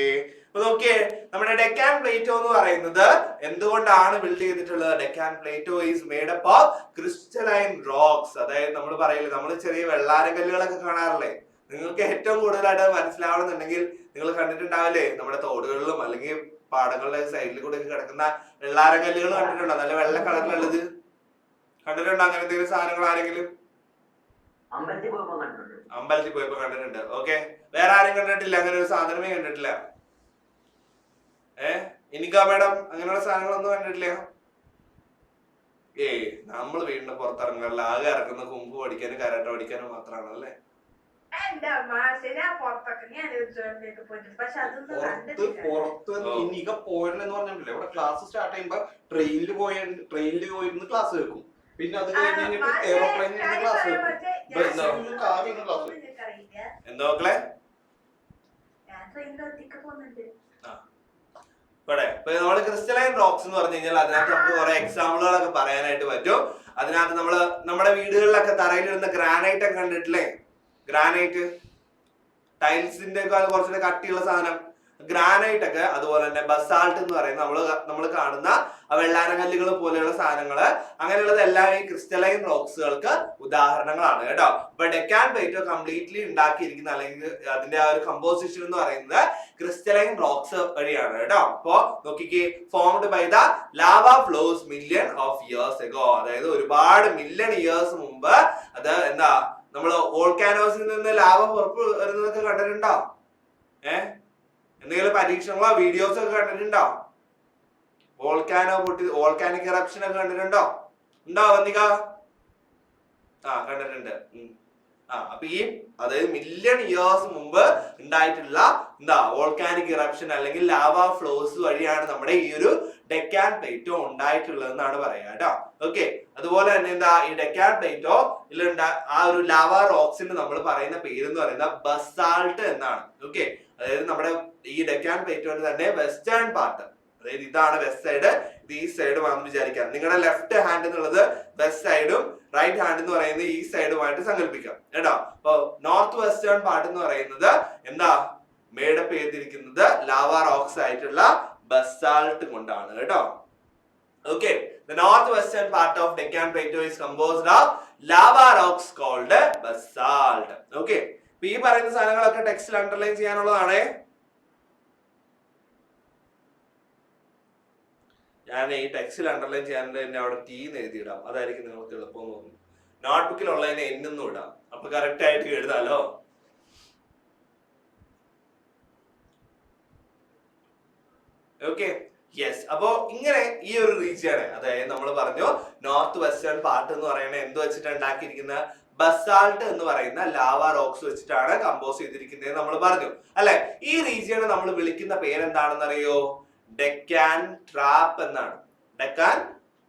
അപ്പൊ നോക്കിയേ, നമ്മുടെ ഡെക്കാൻ പ്ലേറ്റോ എന്ന് പറയുന്നത് എന്തുകൊണ്ടാണ് ബിൽഡ് ചെയ്തിട്ടുള്ളത്? Deccan Plato is made up of crystalline rocks. അതായത് നമ്മൾ പറയില്ലേ, നമ്മൾ ചെറിയ വെള്ളാരക്കല്ലുകളൊക്കെ കാണാറില്ലേ? നിങ്ങൾക്ക് ഏറ്റവും കൂടുതലായിട്ട് അത് മനസ്സിലാവണമെന്നുണ്ടെങ്കിൽ നിങ്ങൾ കണ്ടിട്ടുണ്ടാവില്ലേ, നമ്മുടെ തോടുകളിലും അല്ലെങ്കിൽ പാടങ്ങളുടെ സൈഡിൽ കൂടെ കിടക്കുന്ന വെള്ളാരക്കല്ലുകൾ കണ്ടിട്ടുണ്ടോ? നല്ല വെള്ള കളറിലുള്ളത് കണ്ടിട്ടുണ്ടോ? അങ്ങനെ എന്തെങ്കിലും സാധനങ്ങൾ ആരെങ്കിലും അമ്പലത്തിൽ പോയപ്പോ കണ്ടിട്ടുണ്ട്. ഓക്കെ, വേറെ ആരും കണ്ടിട്ടില്ല? അങ്ങനെ ഒരു സാധനമേ കണ്ടിട്ടില്ല. എനിക്കാ മേഡം അങ്ങനെയുള്ള സാധനങ്ങളൊന്നും കണ്ടിട്ടില്ല. നമ്മൾ വീടിന്റെ പുറത്തിറങ്ങാറില്ല, ആകെ ഇറക്കുന്ന കുമ്പ് പഠിക്കാനും കരാട്ട പഠിക്കാനും മാത്രമാണ് അല്ലേ? ഇനിക പോയിട്ടില്ലെന്ന് പറഞ്ഞിട്ടില്ലേ, ഇവിടെ ക്ലാസ് സ്റ്റാർട്ട് ചെയ്യുമ്പോ ട്രെയിനിൽ പോയിരുന്ന് ക്ലാസ് കേൾക്കും. പിന്നെ അത് കഴിഞ്ഞിട്ട് എയറോപ്ലെയിനിൽ ക്ലാസ് കേൾക്കും. എന്താ മക്കളെ? നമ്മള് ക്രിസ്റ്റലൈൻ റോക്സ് എന്ന് പറഞ്ഞു കഴിഞ്ഞാൽ അതിനകത്ത് നമുക്ക് കുറെ എക്സാമ്പിളുകളൊക്കെ പറയാനായിട്ട് പറ്റും. അതിനകത്ത് നമ്മുടെ വീടുകളിലൊക്കെ തറയിലിടുന്ന ഗ്രാനൈറ്റ് ഒക്കെ കണ്ടിട്ടില്ലേ? ഗ്രാനൈറ്റ് ടൈൽസിന്റെ ഒക്കെ കുറച്ചുകൂടെ കട്ടിയുള്ള സാധനം ഗ്രാനൈറ്റ് ഒക്കെ, അതുപോലെ തന്നെ ബസാൾട്ട് എന്ന് പറയുന്നത് നമ്മൾ കാണുന്ന വെള്ളാരക്കല്ലുകൾ പോലെയുള്ള സാധനങ്ങള്, അങ്ങനെയുള്ളതെല്ലാം ഈ ക്രിസ്റ്റലൈൻ റോക്സുകൾക്ക് ഉദാഹരണങ്ങളാണ് കേട്ടോ. അപ്പൊ ഡെക്കാൻ പ്ലേറ്റോ കംപ്ലീറ്റ്ലി ഉണ്ടാക്കിയിരിക്കുന്ന അല്ലെങ്കിൽ അതിന്റെ ആ ഒരു കമ്പോസിഷൻ എന്ന് പറയുന്നത് ക്രിസ്റ്റലൈൻ റോക്സ് വഴിയാണ് കേട്ടോ. അപ്പോ നോക്കിക്കേ, formed by the lava flows million of years ago. അതായത് ഒരുപാട് മില്യൺ ഇയേഴ്സ് മുമ്പ് അത് എന്താ, നമ്മള് വോൾക്കാനോസിൽ നിന്ന് ലാവ പുറപ്പ് വരുന്നതൊക്കെ കണ്ടിട്ടുണ്ടോ? എന്തെങ്കിലും പരീക്ഷണങ്ങളോ വീഡിയോസ് ഒക്കെ കണ്ടിട്ടുണ്ടോ? വോൾക്കാനിക് ഇറപ്ഷൻ ഒക്കെ കണ്ടിട്ടുണ്ടോ? ഉണ്ടോ വന്തിക? കണ്ടിട്ടുണ്ട്. അപ്പൊ അതായത് മില്യൺ ഇയേഴ്സ് മുമ്പ് ഉണ്ടായിട്ടുള്ള വോൾക്കാനിക് ഇറപ്ഷൻ അല്ലെങ്കിൽ ലാവ ഫ്ലോസ് വഴിയാണ് നമ്മുടെ ഈ ഒരു ഡെക്കാൻ പ്ലേറ്റോ ഉണ്ടായിട്ടുള്ളതെന്നാണ് പറയാ കേട്ടോ. ഓക്കെ, അതുപോലെ തന്നെ ഈ ഡെക്കാൻ പ്ലേറ്റോ ആ ഒരു ലാവ റോക്സിന് നമ്മൾ പറയുന്ന പേര് എന്ന് പറയുന്നത് ബസാൾട്ട് എന്നാണ്. ഓക്കെ, അതായത് നമ്മുടെ ഈ ഡെക്കാൻ പ്ലേറ്റോന്റെ തന്നെ വെസ്റ്റേൺ പാർട്ട്, അതായത് ഇതാണ് വെസ്റ്റ് സൈഡ്, ഇത് ഈ സൈഡ് ആണെന്ന് വിചാരിക്കാം. നിങ്ങളുടെ ലെഫ്റ്റ് ഹാൻഡ് എന്നുള്ളത് വെസ്റ്റ് സൈഡും റൈറ്റ് ഹാൻഡ് എന്ന് പറയുന്നത് ഈ സൈഡുമായിട്ട് സങ്കല്പിക്കാം കേട്ടോ. അപ്പൊ നോർത്ത് വെസ്റ്റേൺ പാർട്ട് എന്ന് പറയുന്നത് മേഡപ്പ് ചെയ്തിരിക്കുന്നത് ലാവ റോക്സ് ആയിട്ടുള്ള ബസാൾട്ട് കൊണ്ടാണ് കേട്ടോ. Okay, the northwestern part of Deccan Plateau is composed of lava rocks called basalt. Okay, ഈ പറയുന്ന സാധനങ്ങളൊക്കെ ടെക്സ്റ്റിൽ അണ്ടർലൈൻ ചെയ്യാനുള്ളതാണ്. ഞാൻ ഈ ടെക്സ്റ്റിൽ അണ്ടർലൈൻ ചെയ്യാൻ അവിടെ ടി എഴുതിയിടാം, അതായിരിക്കും നിങ്ങൾക്ക് എളുപ്പം തോന്നുന്നു. നോട്ട്ബുക്കിലുള്ളതിനെ എന്നൊന്നും ഇടാം, അപ്പൊ കറക്റ്റ് ആയിട്ട് എഴുതാലോ. Okay, yes. അപ്പോ ഇങ്ങനെ ഈ ഒരു റീജിയണ്, അതായത് നമ്മൾ പറഞ്ഞു നോർത്ത് വെസ്റ്റേൺ പാർട്ട് എന്ന് പറയുന്നത് എന്ത് വെച്ചിട്ടാണ് ഉണ്ടാക്കിയിരിക്കുന്ന? ബസാൾട്ട് എന്ന് പറയുന്ന ലാവ റോക്സ് വെച്ചിട്ടാണ് കമ്പോസ് ചെയ്തിരിക്കുന്നത് നമ്മൾ പറഞ്ഞു അല്ലെ. ഈ റീജിയനെ നമ്മൾ വിളിക്കുന്ന പേരെന്താണെന്ന് അറിയോ? ഡെക്കാൻ ട്രാപ്പ് എന്നാണ്. ഡെക്കാൻ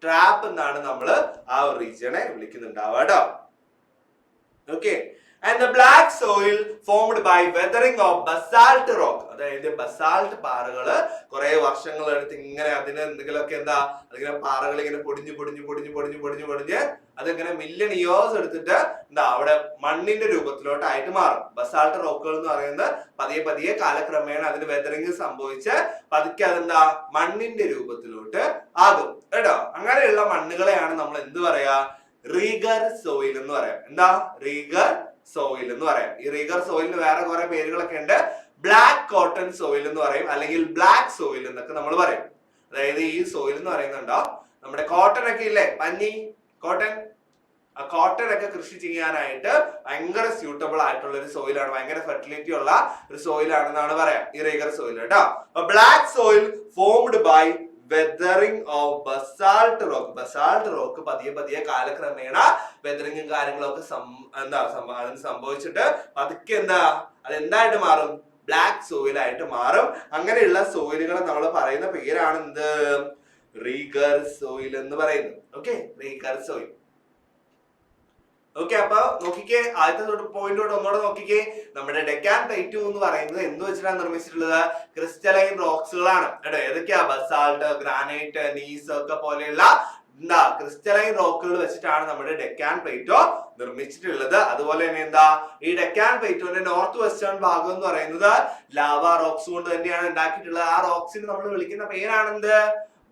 ട്രാപ്പ് എന്നാണ് നമ്മൾ ആ ഒരു റീജിയനെ വിളിക്കുന്നുണ്ടാവുക കേട്ടോ. Okay, and the black soil formed by weathering of basalt rock. അതായത് ബസാൾട്ട് പാറകള് കുറെ വർഷങ്ങൾ എടുത്ത് ഇങ്ങനെ അതിന് എന്തെങ്കിലുമൊക്കെ അതിങ്ങനെ പാറകൾ ഇങ്ങനെ പൊടിഞ്ഞ് അതിങ്ങനെ മില്യൺ ഇയേഴ്സ് എടുത്തിട്ട് അവിടെ മണ്ണിന്റെ രൂപത്തിലോട്ടായിട്ട് മാറും. ബസാൾട്ട് റോക്കുകൾ എന്ന് പറയുന്നത് പതിയെ കാലക്രമേണ അതിന് വെതറിങ് സംഭവിച്ച് പതുക്കെ മണ്ണിന്റെ രൂപത്തിലോട്ട് ആകും കേട്ടോ. അങ്ങനെയുള്ള മണ്ണുകളെയാണ് നമ്മൾ എന്ത് പറയാ? റീഗർ സോയിൽ എന്ന് പറയാം. റീഗർ സോയിൽ എന്ന് പറയാം. ഈ റീഗർ സോയിലിന് വേറെ കുറെ പേരുകളൊക്കെ ഉണ്ട്. ബ്ലാക്ക് കോട്ടൺ സോയിൽ എന്ന് പറയും, അല്ലെങ്കിൽ ബ്ലാക്ക് സോയിൽ എന്നൊക്കെ നമ്മൾ പറയും. അതായത് ഈ സോയിൽ എന്ന് പറയുന്നുണ്ടോ നമ്മുടെ കോട്ടൺ ഒക്കെ ഇല്ലേ, പഞ്ഞി കോട്ടൺ, കോട്ടൺ ഒക്കെ കൃഷി ചെയ്യാനായിട്ട് ഭയങ്കര സ്യൂട്ടബിൾ ആയിട്ടുള്ള ഒരു സോയിലാണ്, ഭയങ്കര ഫെർട്ടിലിറ്റി ഉള്ള ഒരു സോയിലാണെന്നാണ് പറയാം ഇറേഗർ സോയിൽ കേട്ടോ. Black soil formed by weathering of basalt rock. Basalt rock പതിയെ പതിയെ കാലക്രമേണ വെതറിങ്ങും കാര്യങ്ങളൊക്കെ അതിന് സംഭവിച്ചിട്ട് പതുക്കെ അതെന്തായിട്ട് മാറും, ബ്ലാക്ക് സോയിൽ ആയിട്ട് മാറും. അങ്ങനെയുള്ള സോയിലുകളെ നമ്മൾ പറയുന്ന പേരാണ് എന്ത്, റീഗർ സോയിൽ എന്ന് പറയുന്നത്. Okay, Rieger soil. ഓക്കെ, അപ്പൊ നോക്കിക്കേ, ആദ്യത്തെ പോയിന്റോട് ഒന്നുകൂടെ നോക്കിക്കേ. നമ്മുടെ ഡെക്കാൻ പ്ലേറ്റു എന്ന് പറയുന്നത് എന്ത് വെച്ചിട്ടാണ് നിർമ്മിച്ചിട്ടുള്ളത്, ക്രിസ്റ്റലൈൻ റോക്സുകളാണ് കേട്ടോ. ഏതൊക്കെയാ, ബസാൾട്ട്, ഗ്രാനൈറ്റ്, നീസ് ഒക്കെ പോലെയുള്ള ക്രിസ്റ്റലൈൻ റോക്കുകൾ വെച്ചിട്ടാണ് നമ്മുടെ ഡെക്കാൻ പ്ലേറ്റോ നിർമ്മിച്ചിട്ടുള്ളത്. അതുപോലെ തന്നെ ഈ ഡെക്കാൻ പ്ലേറ്റോന്റെ നോർത്ത് വെസ്റ്റേൺ ഭാഗം എന്ന് പറയുന്നത് ലാവ റോക്സ് കൊണ്ട് തന്നെയാണ് ഉണ്ടാക്കിയിട്ടുള്ളത്. ആ റോക്സിന് നമ്മൾ വിളിക്കുന്ന പേരാണെന്ത്,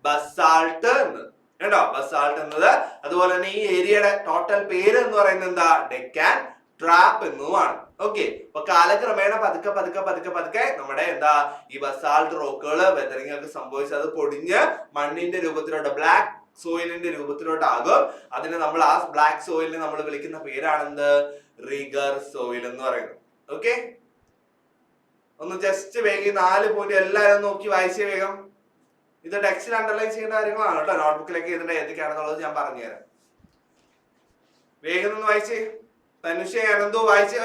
ബസാൾട്ട് എന്ന് കേട്ടോ, ബസാൾട്ട് എന്നത്. അതുപോലെ തന്നെ ഈ ഏരിയയുടെ ടോട്ടൽ പേര് എന്ന് പറയുന്നത് ഡെക്കാൻ ട്രാപ്പ് എന്നുമാണ്. ഓക്കെ, അപ്പൊ കാലക്രമേണ പതുക്കെ പതുക്കെ പതുക്കെ പതുക്കെ നമ്മുടെ ഈ ബസാൾട്ട് റോക്കുകൾ വെതറിംഗ് ഒക്കെ സംഭവിച്ച് അത് പൊടിഞ്ഞ് മണ്ണിന്റെ രൂപത്തിലോട്ട്, ബ്ലാക്ക് സോയിലിന്റെ രൂപത്തിലോട്ടാകും. അതിനെ നമ്മൾ ആ ബ്ലാക്ക് സോയിലിനെ നമ്മൾ വിളിക്കുന്ന പേരാണെന്ത്, റിഗർ സോയിൽ എന്ന് പറയുന്നത്. ഓക്കെ, ഒന്ന് ജസ്റ്റ് വേഗം 4 പോയിന്റ് എല്ലാവരും നോക്കി വായിച്ചേ വേഗം. ഇത് ടെക്സ്റ്റിൽ അണ്ടർലൈൻ ചെയ്യേണ്ട കാര്യങ്ങളാണ് കേട്ടോ. നോട്ട്ബുക്കിലേക്ക് ഇതിന്റെ ഏതൊക്കെയാണെന്നുള്ളത് ഞാൻ പറഞ്ഞുതരാം. വേഗം ഒന്ന് വായിച്ചേ. തനുഷ, അനന്തോ വായിച്ചേ.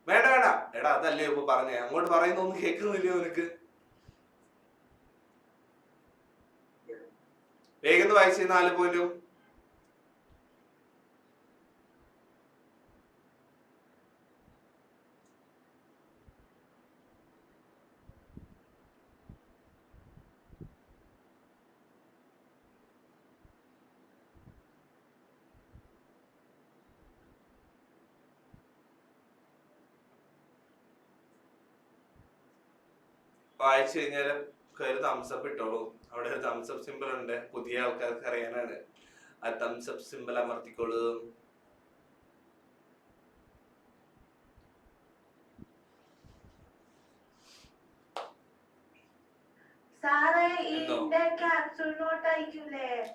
വേണ്ട വേണ്ട, എടാ അതല്ലേ ഇപ്പൊ പറഞ്ഞേ, അങ്ങോട്ട് പറയുന്നൊന്നും കേൾക്കുന്നില്ലയോ നിനക്ക്? വേഗം വായിച്ചേ 4 പോയിന്റും. വായിച്ചു കഴിഞ്ഞാല് ഒരു തംസപ്പ് ഇട്ടോളൂ. അവിടെ ഒരു തംസപ്പ് സിമ്പിൾ ഉണ്ട്, പുതിയ ആൾക്കാർക്ക് അറിയാനാണ്. ആ തംസപ്പ് സിമ്പിൾ അമർത്തിക്കോളൂ.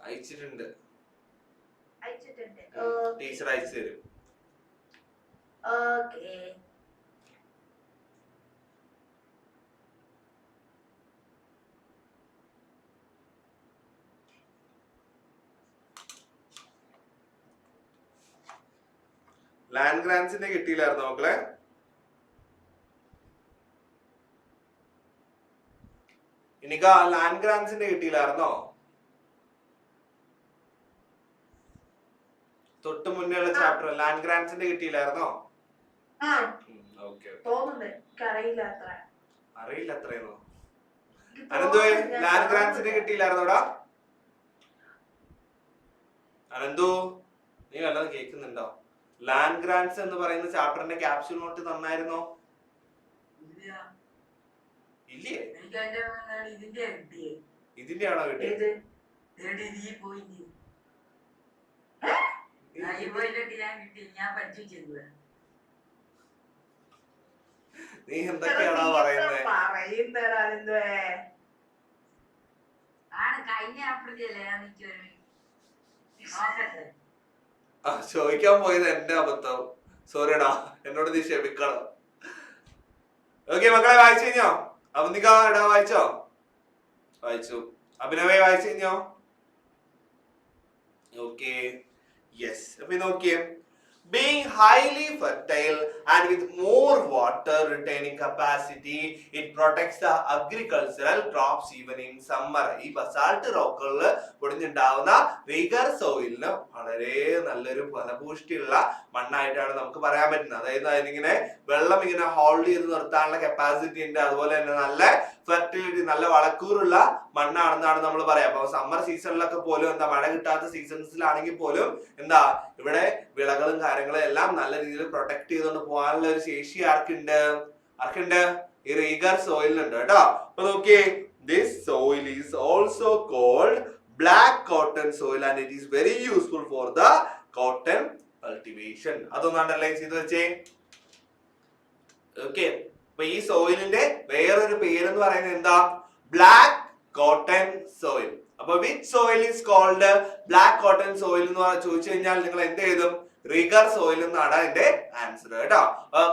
അയച്ചിട്ടുണ്ട്, ടീച്ചർ അയച്ചു തരും. ലാൻഡ് ഗ്രാൻസിന്റെ കിട്ടിയില്ലായിരുന്നു മക്കളെ? എനിക്ക് ലാൻഡ് ഗ്രാൻസിന്റെ കിട്ടിയില്ലായിരുന്നോ? തൊട്ട് മുന്നേയുള്ള ചാപ്റ്റർ ലാൻഡ് ഗ്രാൻസിന്റെ കിട്ടിയില്ലായിരുന്നോ? അറിയില്ല അത്രയെന്നോ? അനന്തു, ലാൻഡ് ഗ്രാൻസിന്റെ കിട്ടിയില്ലായിരുന്നോടാ? അനന്തു, നീ വല്ലതും കേൾക്കുന്നുണ്ടോ? ലാൻഡ് ഗ്രാൻസ് എന്ന് പറയുന്ന ചാപ്റ്ററിന്റെ ക്യാപ്സ്യൂൾ നോട്ട് തന്നായിരുന്നോ? ഇല്ലേ? ഇതിന്റെ ആണോ കിട്ടിയത്? നീ എന്തൊക്കെയാണോ പറയുന്നത്? ചോദിക്കാൻ പോയത് എന്റെ അബദ്ധം, സോറിയടാ, എന്നോട് നീ ക്ഷമിക്കണം. ഓക്കെ മക്കളെ, വായിച്ചു കഴിഞ്ഞോ? അവന്തിക എടാ വായിച്ചോ? വായിച്ചു. അഭിനവേ വായിച്ചു കഴിഞ്ഞോ? Okay, yes. അപ്പൊ നോക്കിയേ, being highly fertile and with more water retaining capacity, it protects the agricultural crops even in summer. ഈ ബസാൾട്ട് റോക്കുകളിൽ പൊടിഞ്ഞുണ്ടാവുന്ന റിഗർ സോയിലിന് വളരെ നല്ലൊരു ഫലപുഷ്ടിയുള്ള മണ്ണായിട്ടാണ് നമുക്ക് പറയാൻ പറ്റുന്നത്. അതായത് അതിനിങ്ങനെ വെള്ളം ഇങ്ങനെ ഹോൾഡ് ചെയ്ത് നിർത്താനുള്ള കപ്പാസിറ്റി ഉണ്ട്. അതുപോലെ തന്നെ നല്ല ഫെർട്ടിലിറ്റി, നല്ല വളക്കൂറുള്ള മണ്ണാണെന്നാണ് നമ്മൾ പറയാം. അപ്പൊ സമ്മർ സീസണിലൊക്കെ പോലും മഴ കിട്ടാത്ത സീസൺസിലാണെങ്കിൽ പോലും ഇവിടെ വിളകളും കാര്യങ്ങളും എല്ലാം നല്ല രീതിയിൽ പ്രൊട്ടക്ട് ചെയ്തുകൊണ്ട് പോകാനുള്ള ഒരു ശേഷി ആർക്കുണ്ട്? ഈ റിഗർ സോയിലിനുണ്ട് കേട്ടോ. അപ്പൊ നോക്കിയേ, this soil is also called black cotton soil and it is very useful for the cotton cultivation. അതൊന്നും അണ്ടർലൈൻ ചെയ്ത് വെച്ചേ. ഓക്കെ, അപ്പൊ ഈ സോയിലിന്റെ വേറൊരു പേരെന്ന് പറയുന്നത് ബ്ലാക്ക് കോട്ടൺ സോയിൽ. അപ്പൊ അപ്പൊ which soil is called black cotton soil എന്ന് ചോദിച്ചു കഴിഞ്ഞാൽ നിങ്ങൾ എന്ത് ചെയ്തും റിഗർ സോയിൽ എന്നാണ് അതിന്റെ ആൻസർ കേട്ടോ.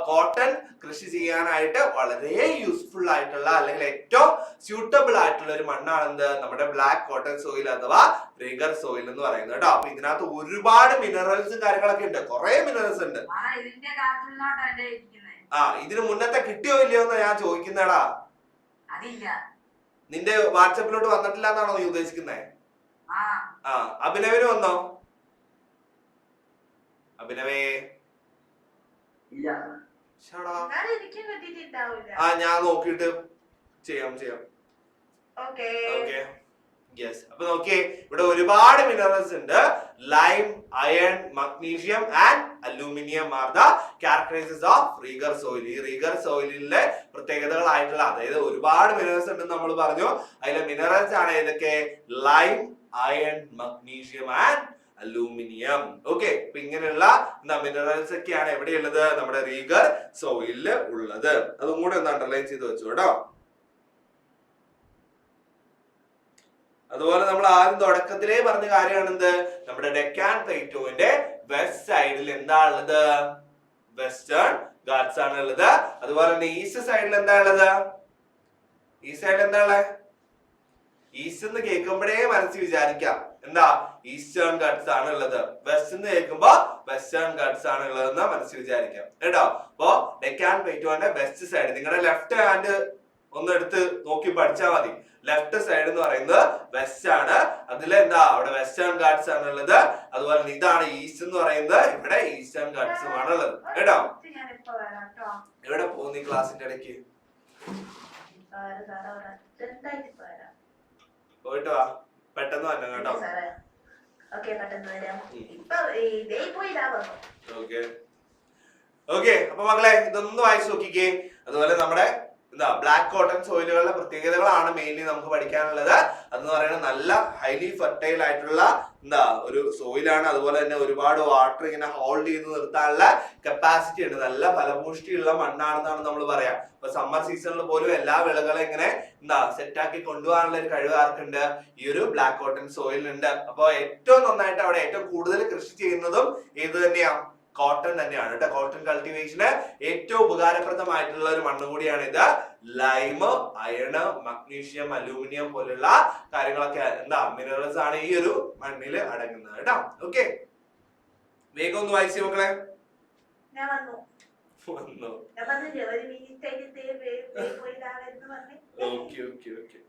കോട്ടൺ കൃഷി ചെയ്യാനായിട്ട് വളരെ യൂസ്ഫുൾ ആയിട്ടുള്ള അല്ലെങ്കിൽ ഏറ്റവും സ്യൂട്ടബിൾ ആയിട്ടുള്ള ഒരു മണ്ണാണ് എന്ത് നമ്മുടെ ബ്ലാക്ക് കോട്ടൺ സോയിൽ അഥവാ റിഗർ സോയിൽ എന്ന് പറയുന്നത് കേട്ടോ. അപ്പൊ ഇതിനകത്ത് ഒരുപാട് മിനറൽസും കാര്യങ്ങളൊക്കെ ഉണ്ട്, കുറെ മിനറൽസ് ഉണ്ട്. ഇതിന് മുന്നത്തെ കിട്ടിയോ ഇല്ലയോ എന്ന് ഞാൻ ചോദിക്കുന്നേടാ. നിന്റെ വാട്സപ്പിലോട്ട് വന്നിട്ടില്ല എന്നാണോ നീ ഉദ്ദേശിക്കുന്നേ? അഭിനവിന് വന്നോ? അഭിനവേ ഞാൻ നോക്കിട്ട് ചെയ്യാം. ഓക്കേ. യെസ്. അപ്പൊ നോക്കിയേ, ഇവിടെ ഒരുപാട് മിനറൽസ് ഉണ്ട്. Lime, iron, magnesium and aluminium are the characterises of regur soil. ഈ റിഗർ സോയിലിലെ പ്രത്യേകതകളായിട്ടുള്ള, അതായത് ഒരുപാട് മിനറൽസ് ഉണ്ടെന്ന് നമ്മൾ പറഞ്ഞു. അതിലെ മിനറൽസ് ആണ് ഏതൊക്കെ? Lime, iron, magnesium and aluminium. Okay. അപ്പൊ ഇങ്ങനെയുള്ള മിനറൽസ് ഒക്കെയാണ് എവിടെയുള്ളത്? നമ്മുടെ റിഗർ സോയിലിൽ ഉള്ളത്. അതും കൂടെ ഒന്ന് അണ്ടർലൈൻ ചെയ്ത് വെച്ചു കേട്ടോ. അതുപോലെ നമ്മൾ ആദ്യം തുടക്കത്തിലേ പറഞ്ഞ കാര്യമാണ് എന്ത്? നമ്മുടെ ഡെക്കാൻ പ്ലേറ്റോന്റെ വെസ്റ്റ് സൈഡിൽ എന്താ ഉള്ളത്? വെസ്റ്റേൺ ഗാട്സ് ആണ് ഉള്ളത്. അതുപോലെ തന്നെ ഈസ്റ്റ് സൈഡിൽ എന്താ ഉള്ളത്? ഈസ്റ്റ് സൈഡിൽ എന്താ ഉള്ളത്? ഈസ്റ്റ് എന്ന് കേൾക്കുമ്പോഴേ മനസ്സിൽ വിചാരിക്കാം എന്താ? ഈസ്റ്റേൺ ഗട്ട്സ് ആണ് ഉള്ളത്. വെസ്റ്റ് എന്ന് കേൾക്കുമ്പോ വെസ്റ്റേൺ ഗട്ട്സ് ആണ് ഉള്ളതെന്ന് മനസ്സിൽ വിചാരിക്കാം കേട്ടോ. അപ്പോ ഡെക്കാൻ പ്ലേറ്റോന്റെ വെസ്റ്റ് സൈഡ് നിങ്ങളുടെ ലെഫ്റ്റ് ഹാൻഡ് ഒന്ന് എടുത്ത് നോക്കി പഠിച്ചാൽ മതി. ലെഫ്റ്റ് സൈഡ് എന്ന് പറയുന്നത് വെസ്റ്റ് ആണ്. അതിൽ എന്താ? അവിടെ വെസ്റ്റേൺ ഗാട്സ് ആണ് ഉള്ളത്. അതുപോലെ ഇതാണ് ഈസ്റ്റ് എന്ന് പറയുന്നത്. ഇവിടെ ഈസ്റ്റേൺ ഗാട്സും ആണ് ഉള്ളത് കേട്ടോ. എവിടെ പോകുന്നു ഈ ക്ലാസിന്റെ ഇടയ്ക്ക്? പോയിട്ട് വാ, പെട്ടെന്ന് വരണം കേട്ടോ. ഓക്കെ. അപ്പൊ മക്കളെ ഇതൊന്ന് വായിച്ചു നോക്കിക്കേ. അതുപോലെ നമ്മുടെ ബ്ലാക്ക് കോട്ടൺ സോയിലുകളുടെ പ്രത്യേകതകളാണ് മെയിൻലി നമുക്ക് പഠിക്കാനുള്ളത്. അതെന്ന് പറയുന്നത് നല്ല ഹൈലി ഫെർട്ടൈൽ ആയിട്ടുള്ള ഒരു സോയിലാണ്. അതുപോലെ തന്നെ ഒരുപാട് വാട്ടർ ഇങ്ങനെ ഹോൾഡ് ചെയ്ത് നിർത്താനുള്ള കപ്പാസിറ്റി ഉണ്ട്. നല്ല ഫലപുഷ്ടിയുള്ള മണ്ണാണെന്നാണ് നമ്മൾ പറയാ. ഇപ്പൊ സമ്മർ സീസണിൽ പോലും എല്ലാ വിളകളും ഇങ്ങനെ സെറ്റാക്കി കൊണ്ടുപോകാനുള്ള ഒരു കഴിവ് ആർക്കുണ്ട്? ഈ ഒരു ബ്ലാക്ക് കോട്ടൺ സോയിലുണ്ട്. അപ്പൊ ഏറ്റവും നന്നായിട്ട് അവിടെ ഏറ്റവും കൂടുതൽ കൃഷി ചെയ്യുന്നതും ഏത് തന്നെയാണ്? കോട്ടൺ തന്നെയാണ് കേട്ടോ. കോട്ടൺ കൾട്ടിവേഷന് ഏറ്റവും ഉപകാരപ്രദമായിട്ടുള്ള ഒരു മണ്ണ് കൂടിയാണ് ഇത്. ലൈമ്, അയണ്, മഗ്നീഷ്യം, അലൂമിനിയം പോലുള്ള കാര്യങ്ങളൊക്കെ മിനറൽസ് ആണ് ഈ ഒരു മണ്ണിൽ അടങ്ങുന്നത് കേട്ടോ. ഓക്കെ. വേഗം ഒന്ന് വായിച്ചു മക്കളെ. ഓക്കെ.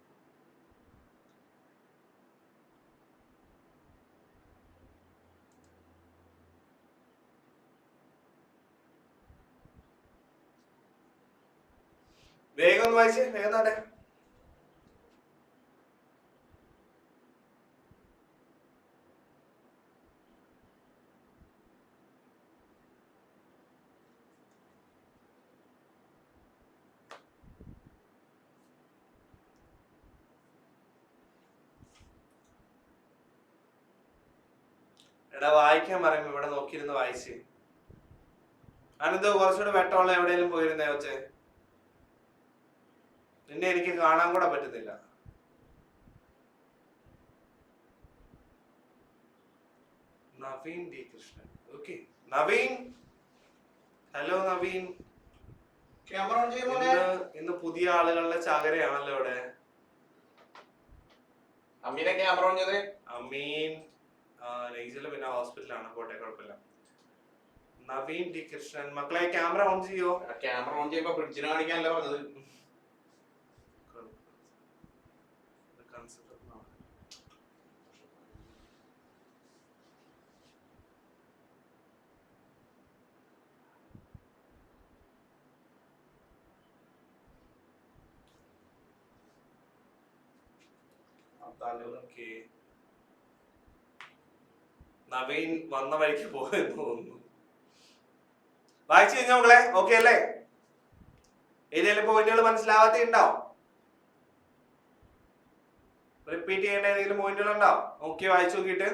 വേഗം ഒന്ന് വായിച്ചേ, വേഗം താട്ടെ. എടാ വായിക്കാൻ പറയുമ്പോ ഇവിടെ നോക്കിയിരുന്ന് വായിച്ച്. അനന്തോ കുറച്ചുകൂടെ വെട്ടമുള്ള എവിടെയെങ്കിലും പോയിരുന്നേ വെച്ചേ. നിന്നെ എനിക്ക് കാണാൻ കൂടെ പറ്റുന്നില്ല. Naveen D Krishnan. Okay Naveen. Hello Naveen. ഇന്ന് പുതിയ ആളുകളുടെ ചാകരയാണല്ലോ ഇവിടെ. അമീൻ നൈജല് പിന്നെ ഹോസ്പിറ്റലാണ്, പോട്ടെ കുഴപ്പമില്ല. നവീൻ ഡി കൃഷ്ണൻ. മക്കളെ ക്യാമറ ഓൺ ചെയ്യോ? ക്യാമറ ഓൺ ചെയ്യുമ്പോ ഫ്രിഡ്ജിന് കാണിക്കാനല്ലേ പറഞ്ഞത്. നവീൻ വന്ന വഴിക്ക് പോയെന്ന് തോന്നുന്നു. വായിച്ചു കഴിഞ്ഞ മക്കളെ ഓക്കെ അല്ലേ? ഏതെങ്കിലും പോയിന്റുകൾ മനസ്സിലാവാത്ത ഉണ്ടാവും? റിപ്പീറ്റ് ചെയ്യേണ്ട ഏതെങ്കിലും പോയിന്റുകൾ ഉണ്ടാവും? ഓക്കെ വായിച്ചു നോക്കിയിട്ട്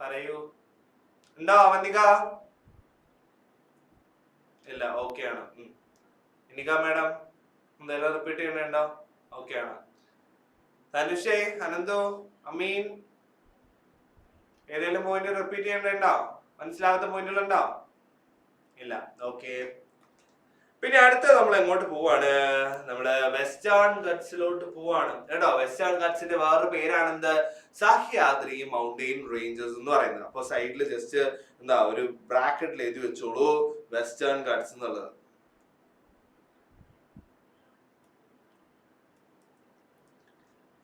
പറയൂ. ഉണ്ടോ അവന്തിക? ഇല്ല, ഓക്കെ ആണ്. ഇനിക മാഡം എന്തായാലും റിപ്പീറ്റ് ചെയ്യണ്ടോ? ഓക്കെ ആണ്. ധനുഷേ, അനന്തു, അമീൻ, ഏതെങ്കിലും പോയിന്റ് റിപ്പീറ്റ് ചെയ്യണ്ടോ? മനസ്സിലാകാത്ത പോയിന്റുകളുണ്ടോ? ഇല്ല. ഓക്കെ. പിന്നെ അടുത്ത നമ്മൾ എങ്ങോട്ട് പോവാണ്? നമ്മള് വെസ്റ്റേൺ ഗട്ട്സിലോട്ട് പോവാണ് കേട്ടോ. വെസ്റ്റേൺ ഗട്ട്സിന്റെ വേറൊരു പേരാണ് എന്ത്? സഹ്യാദ്രി മൗണ്ടെയിൻ റേഞ്ചസ് എന്ന് പറയുന്നത്. അപ്പൊ സൈഡിൽ ജസ്റ്റ് എന്താ ഒരു ബ്രാക്കറ്റിൽ എഴുതി വെച്ചോളൂ വെസ്റ്റേൺ ഗട്ട്സ് എന്നുള്ളത്.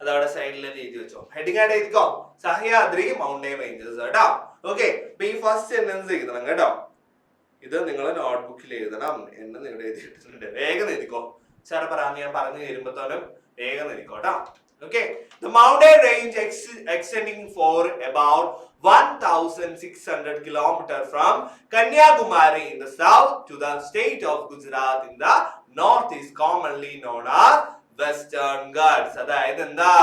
അതവിടെ സൈഡിൽ എഴുതി വെച്ചോ, ഹെഡിങ് ആയിട്ട് എഴുതിക്കോ, സഹ്യാദ്രി മൗണ്ടെയിൻ റേഞ്ചസ് കേട്ടോ. ഓക്കെ. അപ്പൊ ഈ ഫസ്റ്റ് സെന്റൻസ് എഴുതണം കേട്ടോ. ഇത് നിങ്ങൾ നോട്ട്ബുക്കിൽ എഴുതണം. എന്ന് നിങ്ങൾ എഴുതിയിട്ടുണ്ട്. വേഗം എഴുതിക്കോ. സാറ് പറയാന്ന് ഞാൻ പറഞ്ഞു തരുമ്പോഴത്തേനും വേഗം എഴുതിക്കോ കേട്ടോ. Okay, the mountain range extending for about 1,600 kilometers from Kanyakumari in the south to the state of Gujarat in the north is commonly known as Western Ghats. അതായത് എന്താ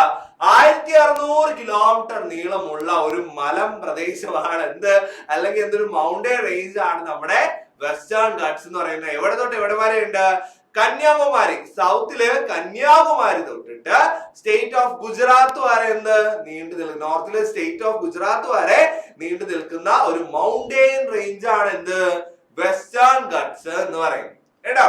1600 കിലോമീറ്റർ നീളമുള്ള ഒരു മലം പ്രദേശമാണ് എന്ത്, അല്ലെങ്കിൽ എന്തൊരു മൗണ്ടൻ റേഞ്ച് ആണ് നമ്മുടെ വെസ്റ്റേൺ ഗട്ട്സ് എന്ന് പറയുന്നത്. എവിടെ തൊട്ട് എവിടെ വരെ ഉണ്ട്? കന്യാകുമാരി, സൗത്തില് കന്യാകുമാരി തൊട്ടിട്ട് സ്റ്റേറ്റ് ഓഫ് ഗുജറാത്ത് വരെ എന്ത് നീണ്ടു നിൽക്കുന്ന, നോർത്തില് സ്റ്റേറ്റ് ഓഫ് ഗുജറാത്ത് വരെ നീണ്ടു നിൽക്കുന്ന ഒരു മൗണ്ടെയിൻ റേഞ്ച് ആണ് എന്ത്? വെസ്റ്റേൺ ഗട്ട്സ് എന്ന് പറയുന്നത് കേട്ടോ.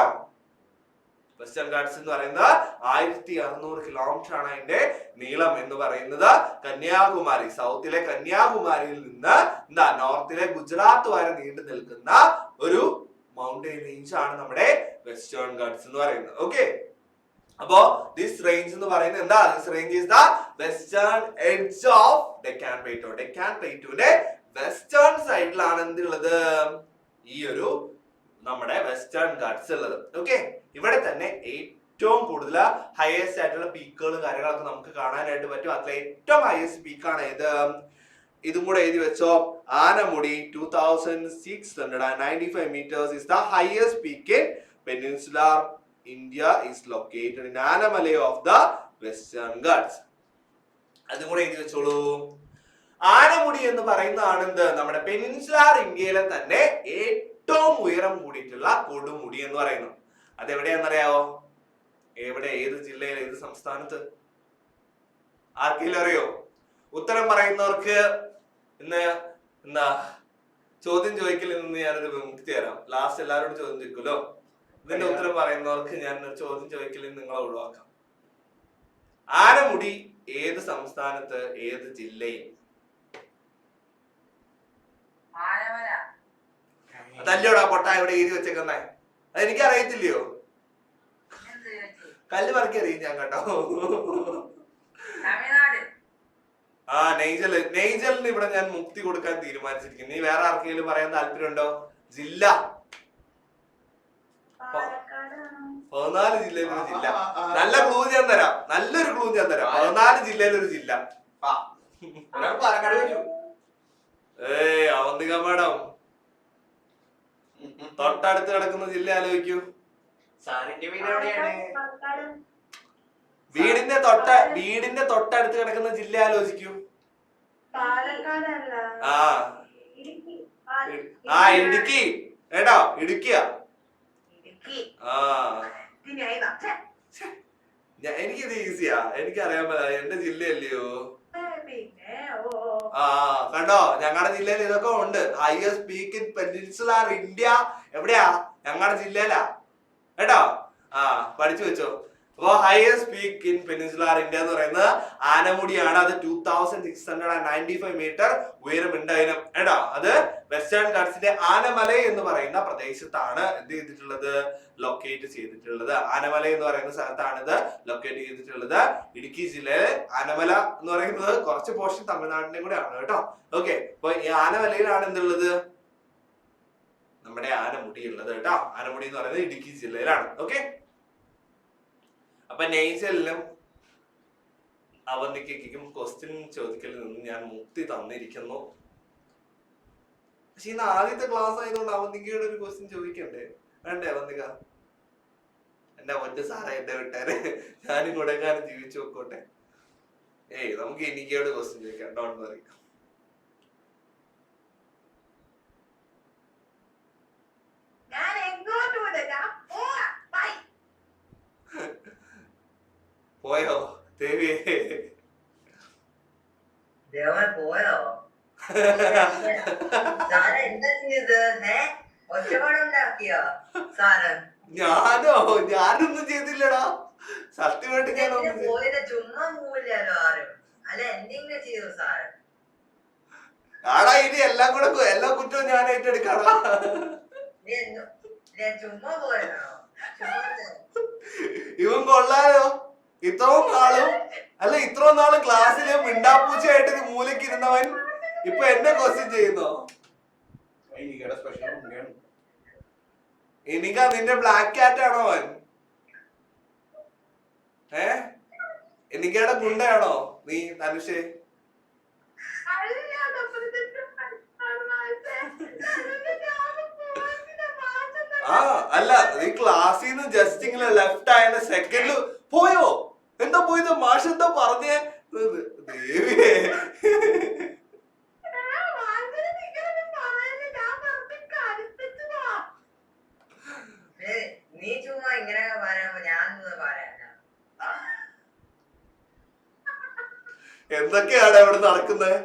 വെസ്റ്റേൺ ഗട്ട്സ് എന്ന് പറയുന്നത് 1600 കിലോമീറ്റർ ആണ് അതിന്റെ നീളം എന്ന് പറയുന്നത്. കന്യാകുമാരി, സൗത്തിലെ കന്യാകുമാരിയിൽ നിന്ന് എന്താ നോർത്തിലെ ഗുജറാത്ത് വരെ നീണ്ടു നിൽക്കുന്ന ഒരു മൗണ്ടെയിൻ റേഞ്ച് ആണ് നമ്മുടെ വെസ്റ്റേൺ ഗട്ട്സ് എന്ന് പറയുന്നത്. ഓക്കെ. അപ്പോ ദിസ് റേഞ്ച് എന്ന് പറയുന്നത് എന്താ? This range is the western edge of Deccan Plato. Deccan പ്ലേറ്റോയുടെ western സൈഡിലാണ് എന്തുള്ളത്? ഈ ഒരു നമ്മുടെ വെസ്റ്റേൺ ഗട്ട്സ് ഉള്ളത്. ഓക്കെ. ഇവിടെ തന്നെ ഏറ്റവും കൂടുതൽ ഹയസ്റ്റ് ആയിട്ടുള്ള പീക്കുകളും കാര്യങ്ങളൊക്കെ നമുക്ക് കാണാനായിട്ട് പറ്റും. അതിലെ ഏറ്റവും ഹയസ്റ്റ് പീക്കാണ് ഇത്. ഇതും കൂടെ എഴുതി വെച്ചോ. Anamudi 2695 meters is the highest peak in peninsular India is located in Anamalai of the Western Ghats. അതും കൂടെ എഴുതി വെച്ചോളൂ. ആനമുടി എന്ന് പറയുന്നതാണ് എന്ത്? നമ്മുടെ പെനിൻസുലാർ ഇന്ത്യയിലെ തന്നെ ഏറ്റവും ഉയരം കൂടിയിട്ടുള്ള കൊടുമുടി എന്ന് പറയുന്നത്. അതെവിടെയാണെന്നറിയാവോ? എവിടെ? ഏത് ജില്ലയിൽ? ഏത് സംസ്ഥാനത്ത്? ആർക്കെങ്കിലും അറിയോ? ഉത്തരം പറയുന്നവർക്ക് ഇന്ന് എന്താ ചോദ്യം ചോദിക്കലിൽ നിന്ന് ഞാനൊരു വിമുക്തി തരാം. ലാസ്റ്റ് എല്ലാവരോടും ചോദ്യം ചോദിക്കുമല്ലോ. ഇതിന്റെ ഉത്തരം പറയുന്നവർക്ക് ഞാൻ ചോദ്യം ചോദിക്കലിൽ നിങ്ങളെ ഒഴിവാക്കാം. ആനമുടി ഏത് സംസ്ഥാനത്ത്, ഏത് ജില്ലയിൽ? അതല്ലോടാ പൊട്ട ഇവിടെ എഴുതി വെച്ചേക്കുന്നേ. അതെനിക്ക് അറിയത്തില്ലയോ? കല്ല് പറക്കി അറിയും ഞാൻ കേട്ടോ. ആ നെയ്ജലിന് ഇവിടെ ഞാൻ മുക്തി കൊടുക്കാൻ തീരുമാനിച്ചിരിക്കുന്നു. നീ വേറെ ആർക്കെങ്കിലും പറയാൻ താല്പര്യമുണ്ടോ? ജില്ല 14 ജില്ലയിലൊരു ജില്ല. നല്ല ക്ലൂ ഞാൻ തരാം, നല്ലൊരു ക്ലൂ ഞാൻ തരാം. 14 ജില്ലയിലൊരു ജില്ല. അവന്തിക മാഡം, തൊട്ടടുത്ത് കിടക്കുന്ന ജില്ല ആലോചിക്കൂ. വീടിന്റെ തൊട്ടടുത്ത് കിടക്കുന്ന ജില്ല ആലോചിക്കൂ. ഇടുക്കി കേട്ടോ, ഇടുക്കിയാ. എനിക്കിത് ഈസിയാ, എനിക്കറിയാൻ പറ്റില്ല. എന്റെ ജില്ലയല്ലയോ? കണ്ടോ, ഞങ്ങളുടെ ജില്ലയിൽ ഇതൊക്കെ ഉണ്ട്. Highest peak in peninsular India എവിടെയാ? ഞങ്ങളുടെ ജില്ലയിലാ കേട്ടോ. പഠിച്ചു വെച്ചോ. അപ്പൊ highest peak in peninsular India എന്ന് പറയുന്നത് ആനമുടിയാണ്. അത് 2695 മീറ്റർ ഉയരം ഉണ്ടായിരുന്നു കേട്ടോ. അത് വെസ്റ്റേൺ ഗട്ട്സിന്റെ ആനമല എന്ന് പറയുന്ന പ്രദേശത്താണ് എന്ത് ചെയ്തിട്ടുള്ളത്? ലൊക്കേറ്റ് ചെയ്തിട്ടുള്ളത്. ആനമല എന്ന് പറയുന്ന സ്ഥലത്താണ് ഇത് ലൊക്കേറ്റ് ചെയ്തിട്ടുള്ളത്. ഇടുക്കി ജില്ലയിലെ ആനമല എന്ന് പറയുന്നത് കുറച്ച് പോർഷൻ തമിഴ്നാടിന്റെ കൂടെ ആണ് കേട്ടോ. ഓക്കെ. അപ്പൊ ഈ ആനമലയിലാണ് എന്തുള്ളത്? നമ്മുടെ ആനമുടി ഉള്ളത് കേട്ടോ. ആനമുടി എന്ന് പറയുന്നത് ഇടുക്കി ജില്ലയിലാണ്. ഓക്കെ. അപ്പൊ നെയ്ജലിനും അവന്തിക്കും ക്വസ്റ്റ്യൻ ചോദിക്കലിൽ നിന്ന് ഞാൻ മുക്തി തന്നിരിക്കുന്നു. പക്ഷെ ഇന്ന് ആദ്യത്തെ ക്ലാസ് ആയതുകൊണ്ട് അവന്തികയുടെ ഒരു ക്വസ്റ്റ്യൻ ചോദിക്കണ്ടേ? വേണ്ടേ അവന്തിക? എന്റെ ഒറ്റ സാറേ എന്റെ വിട്ടാരെ, ഞാനും കൂടെ കാലം ജീവിച്ചു നോക്കോട്ടെ. നമുക്ക് എനിക്കോട് ക്വസ്റ്റ്യൻ ചോദിക്കാം. Don't worry. പോയോ ദേവിയെ? ദേവൻ പോയോ? സാറ എന്താ ചെയ്ത്? ഒറ്റപാടുണ്ടാക്കിയോ സാറ്? ഞാനൊന്നും ചെയ്തില്ലടാ, സത്യമായിട്ട് ഞാനൊന്നും പോയത് ചുമ്മാ പോവില്ലല്ലോ ആരും. അല്ല എന്തെങ്കിലും ചെയ്തു സാറ്? ആടാ ഇനി എല്ലാം കുറ്റവും ഞാൻ ഏറ്റെടുക്കാടാ. ചുമ്മാ പോയതാണോ? ഇവൻ കൊള്ളാലോ, ഇത്രയും നാളും ക്ലാസ്സില് മിണ്ടാപ്പൂച്ചയായിട്ട് ഒരു മൂലക്ക് ഇരുന്നവൻ ഇപ്പൊ എന്നെ ക്വസ്റ്റ്യൻ ചെയ്യുന്നോ? എനിക്കാ നിന്റെ ബ്ലാക്ക് ക്യാറ്റ് ആണോ അവൻ? എനിക്കയുടെ ഗുണ്ടയാണോ നീ ധനുഷേ? ആ അല്ല, നീ ക്ലാസ്സിൽ നിന്ന് ജസ്റ്റ് ഇങ്ങനെ ലെഫ്റ്റ് ആയ സെക്കൻഡില് പോയോ? എന്താ പോയത്? മാഷ് എന്താ പറഞ്ഞേ? ദേവിയെ നീ ചുമ്മാ ഇങ്ങനെ പറയാമോ? ഞാൻ പറയാ. എന്തൊക്കെയാണ് ഇവിടെ നടക്കുന്നത്?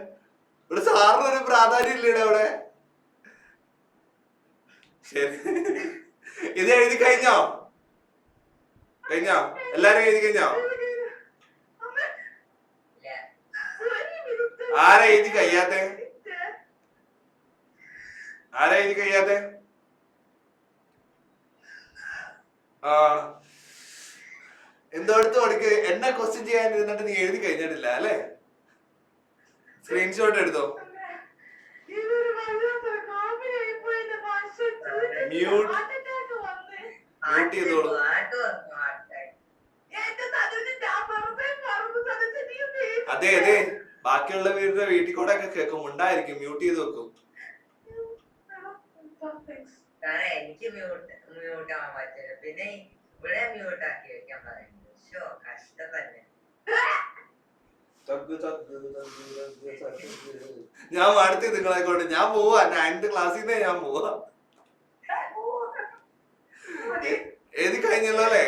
ഇവിടെ സാറിന് ഒരു പ്രാധാന്യം ഇല്ലേ അവിടെ? ശരി, ഇത് എഴുതി കഴിഞ്ഞോ? എല്ലാരും എഴുതി കഴിഞ്ഞോ? ആരാ എഴുതി കഴിയാത്തെ? എന്തോ എടുത്ത് കൊടുക്ക്. എന്നെ ക്വസ്റ്റ്യൻ ചെയ്യാൻ ഇരുന്നിട്ട് നീ എഴുതി കഴിഞ്ഞിട്ടില്ല അല്ലേ? സ്ക്രീൻഷോട്ട് എടുത്തോ. മ്യൂട്ട് ചെയ്തോളൂ. അതെ ബാക്കിയുള്ള വീടിന്റെ വീട്ടിൽ കൂടെ ഒക്കെ കേൾക്കും, ഉണ്ടായിരിക്കും. മ്യൂട്ട് ചെയ്ത് വെക്കും. എനിക്ക് മ്യൂട്ട് ആവാൻ പറ്റില്ല, പിന്നെ ഇവിടെ മ്യൂട്ട് ആക്കി വെക്കാൻ പറയുന്നത്. കഷ്ടം തന്നെ. ഞാൻ അടുത്ത് നിങ്ങളെ കൊണ്ട് ഞാൻ പോവാ. 9th ക്ലാസ്സിൽ നിന്ന് ഞാൻ പോവാ. എഴുതി കഴിഞ്ഞല്ലോ അല്ലേ?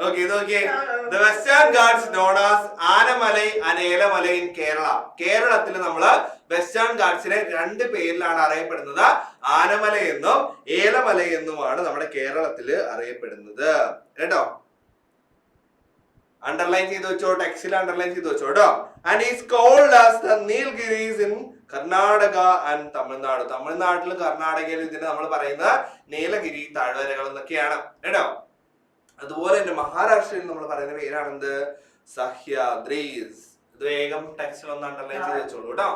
Okay, okay. The Western Ghats known as Anamalai and Elamalai in Kerala. കേരളത്തിൽ നമ്മള് വെസ്റ്റേൺ ഗാഡ്സിനെ രണ്ട് പേരിലാണ് അറിയപ്പെടുന്നത്. ആനമല എന്നും ഏലമല എന്നുമാണ് നമ്മുടെ കേരളത്തില് അറിയപ്പെടുന്നത് കേട്ടോ. അണ്ടർലൈൻ ചെയ്ത് വെച്ചോ, ടെക്സ്റ്റിൽ അണ്ടർലൈൻ ചെയ്ത് വെച്ചോ കേട്ടോ. And is called as the Nilgiris in Karnataka and Tamil Nadu. തമിഴ്നാട്ടിലും കർണാടകയിലും ഇതിനെ നമ്മൾ പറയുന്നത് നീലഗിരി താഴ്വരകൾ എന്നൊക്കെയാണ് കേട്ടോ. അതുപോലെ തന്നെ മഹാരാഷ്ട്രയിൽ നമ്മൾ പറയുന്ന പേരാണെന്ത്? സഹ്യാദ്രീസ്. ഇത് വേഗം ടെക്സ്റ്റിൽ ഒന്ന് അണ്ടർലൈൻ ചെയ്ത് വെച്ചോളൂ കേട്ടോ.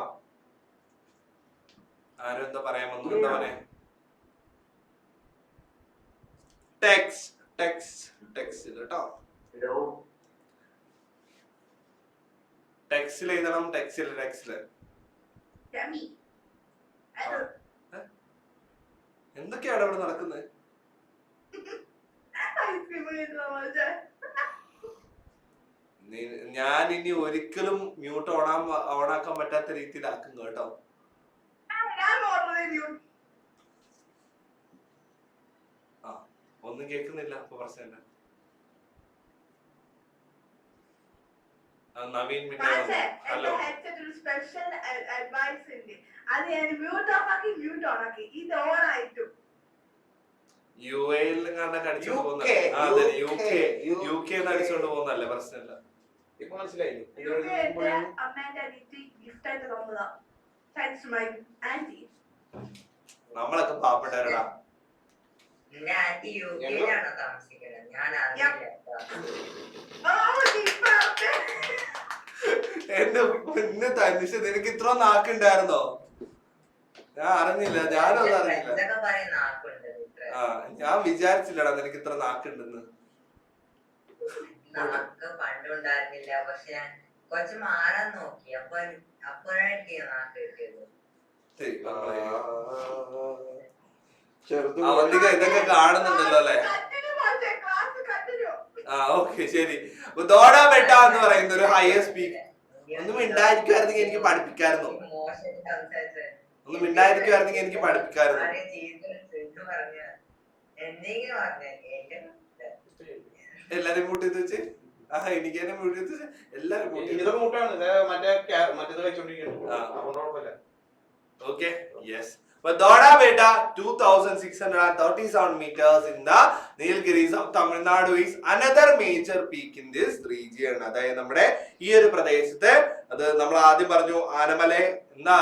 ആരും എന്താ പറയാൻ വന്നു? എന്താ പറയാ? ടെക്സ്റ്റ് കേട്ടോ. ടെക്സ്റ്റിൽ എഴുതണം. ടെക്സ്റ്റില് എന്തൊക്കെയാണ് അവിടെ നടക്കുന്നത്? ഞാൻ ഇനി ഒരിക്കലും മ്യൂട്ട് ഓണാക്കാൻ പറ്റാത്ത രീതിയിലാക്കും കേട്ടോ. ഒന്നും കേൾക്കുന്നില്ല, അപ്പൊ പ്രശ്നമില്ല. നവീൻ ഹലോ. സ്പെഷ്യൽ അഡ്വൈസ് ഉണ്ട്. അത് ഞാൻ മ്യൂട്ട് ഓഫ് ആക്കി മ്യൂട്ട് ഓൺ ആക്കി. ഇത് ഓൺ ആയിട്ടു യുഎയിൽ അടിച്ചോണ്ട് പോകുന്നല്ലേ? പോകുന്നല്ലേ? പ്രശ്നമില്ല. ഇപ്പൊ മനസ്സിലായില്ലേ? നമ്മളൊക്കെ പാവപ്പെട്ടവരടാ. എന്റെ പൊന്ന് തനിഷ്, നിനക്ക് ഇത്ര നാക്കുണ്ടായിരുന്നോ? ഞാൻ അറിഞ്ഞില്ല, ഞാനൊന്നും അറിഞ്ഞില്ല. ഞാൻ വിചാരിച്ചില്ലടാ നിനക്ക് ഇത്ര നാക്കുണ്ടെന്ന്. പണ്ടുണ്ടായിരുന്നില്ല, പക്ഷെ കുറച്ച് മാറാൻ നോക്കി. അപ്പോഴായിരിക്കും നാക്ക് കിട്ടിയത്. അവന്തിക ഇതൊക്കെ കാണുന്നുണ്ടല്ലോ അല്ലെ? ഓക്കെ ശരി. ദോഡ ബെട്ട എന്ന് പറയുന്ന ഒരു ഹയർ സ്പീക്ക്. ഒന്നും മിണ്ടായിരിക്കുമായിരുന്നെങ്കിൽ എനിക്ക് പഠിപ്പിക്കായിരുന്നു. ഒന്നും മിണ്ടായിരിക്കുമായിരുന്നെങ്കിൽ എനിക്ക് പഠിപ്പിക്കായിരുന്നു. എല്ലാരും മ്യൂട്ട് ചെയ്ത് വെച്ച് എനിക്ക് തന്നെ മ്യൂട്ട് ചെയ്ത് വെച്ച് എല്ലാരും മ്യൂട്ട് ചെയ്ത് ഇതൊക്കെ മുട്ടാണ് മറ്റേത് കഴിച്ചോണ്ടിരിക്കുന്നത് അതുകൊണ്ട് കുഴപ്പമില്ല. Okay, yes. But Doda Beta 2637 meters in the Nilgiris of Tamil Nadu is another major peak in this region. അതായത് നമ്മുടെ ഈ ഒരു പ്രദേശത്ത് അത് നമ്മൾ ആദ്യം പറഞ്ഞു ആനമല എന്താ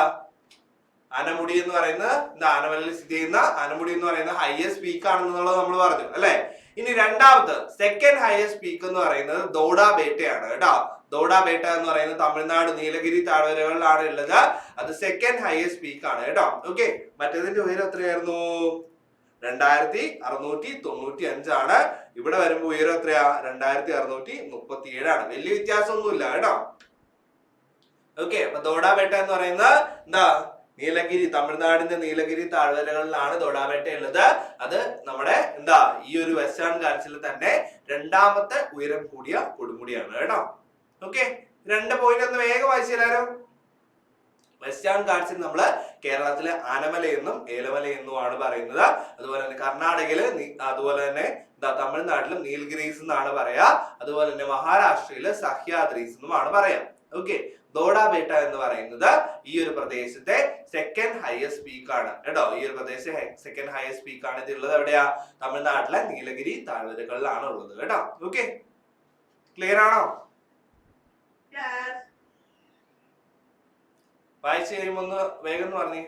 ആനമുടി എന്ന് പറയുന്നത് എന്താ ആനമലയിൽ സ്ഥിതി ചെയ്യുന്ന ആനമുടി എന്ന് പറയുന്ന ഹൈയസ്റ്റ് പീക്ക് ആണെന്നുള്ളത് നമ്മൾ പറഞ്ഞു അല്ലെ. ഇനി രണ്ടാമത്തെ സെക്കൻഡ് ഹൈയസ്റ്റ് പീക്ക് എന്ന് പറയുന്നത് ദോഡ ബേട്ടയാണ് കേട്ടോ. ദോഡ ബേട്ട എന്ന് പറയുന്നത് തമിഴ്നാട് നീലഗിരി താഴ്വരകളിലാണ് ഉള്ളത്. അത് സെക്കൻഡ് ഹൈയസ്റ്റ് പീക്ക് ആണ് കേട്ടോ. ഓക്കെ, മറ്റേതിന്റെ ഉയരം എത്രയായിരുന്നു? 2695 ആണ്. ഇവിടെ വരുമ്പോ ഉയരം എത്രയാ? 2637 ആണ്. വലിയ വ്യത്യാസമൊന്നുമില്ല കേട്ടോ. ഓക്കെ, അപ്പൊ ദോഡ ബേട്ട എന്ന് പറയുന്നത് എന്താ നീലഗിരി തമിഴ്നാടിന്റെ നീലഗിരി താഴ്വരകളിലാണ് ദോഡാബേട്ട ഉള്ളത്. അത് നമ്മുടെ എന്താ ഈ ഒരു വെസ്റ്റേൺ ഗാറ്റ്സിൽ തന്നെ രണ്ടാമത്തെ ഉയരം കൂടിയ കൊടുമുടിയാണ് കേട്ടോ. ഓക്കെ, 2 പോയിന്റ് ഒന്ന് വേഗം വായിച്ചു തരാരോ. വെസ്റ്റേൺ ഗാറ്റ്സിൽ നമ്മള് കേരളത്തിലെ ആനമല എന്നും ഏലമല എന്നുമാണ് പറയുന്നത്. അതുപോലെ തന്നെ കർണാടകയില് അതുപോലെ തന്നെ തമിഴ്നാട്ടിലും നീൽഗിരീസ് എന്നാണ് പറയാ. അതുപോലെ തന്നെ മഹാരാഷ്ട്രയില് സഹ്യാദ്രീസ് എന്നുമാണ് പറയാ. ഓക്കെ, ദോഡാബേട്ട എന്ന് പറയുന്നത് ഈ ഒരു പ്രദേശത്തെ സെക്കൻഡ് ഹയസ്റ്റ് പീക്ക് ആണ് കേട്ടോ. ഈ ഒരു പ്രദേശത്തെ സെക്കൻഡ് ഹയസ്റ്റ് പീക്ക് ആണ്. ഇതുള്ളത് എവിടെയാ? തമിഴ്നാട്ടിലെ നീലഗിരി താഴ്വരകളിലാണ് ഉള്ളത് കേട്ടോ. ഓക്കെ, ക്ലിയർ ആണോ? വായിച്ചു കഴിയുമ്പോ ഒന്ന് വേഗം എന്ന് പറഞ്ഞേ.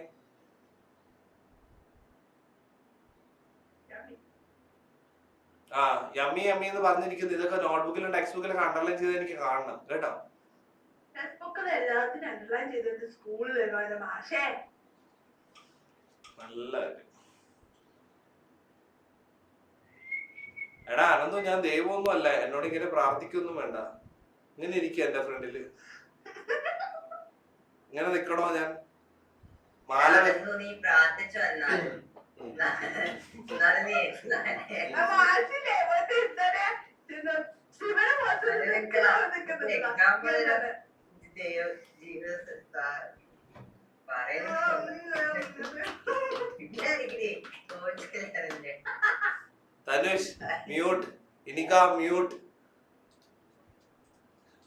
യമ്മി യമ്മി എന്ന് പറഞ്ഞിരിക്കുന്നത് ഇതൊക്കെ നോട്ട്ബുക്കിലും ടെക്സ്റ്റ് ബുക്കിലും അണ്ടർലൈൻ ചെയ്ത് എനിക്ക് കാണണം കേട്ടോ. നല്ല എടാ അനന്തു, ഞാൻ ദൈവമൊന്നും അല്ല, എന്നോട് ഇങ്ങനെ പ്രാർത്ഥിക്കൊന്നും വേണ്ട. ഇങ്ങനെ ഇരിക്കുക എന്റെ ഫ്രണ്ടില്, ഇങ്ങനെ നിക്കണോ? ഞാൻ മാല നീ പ്രാർത്ഥിച്ചു Tanush, mute. Inika, mute.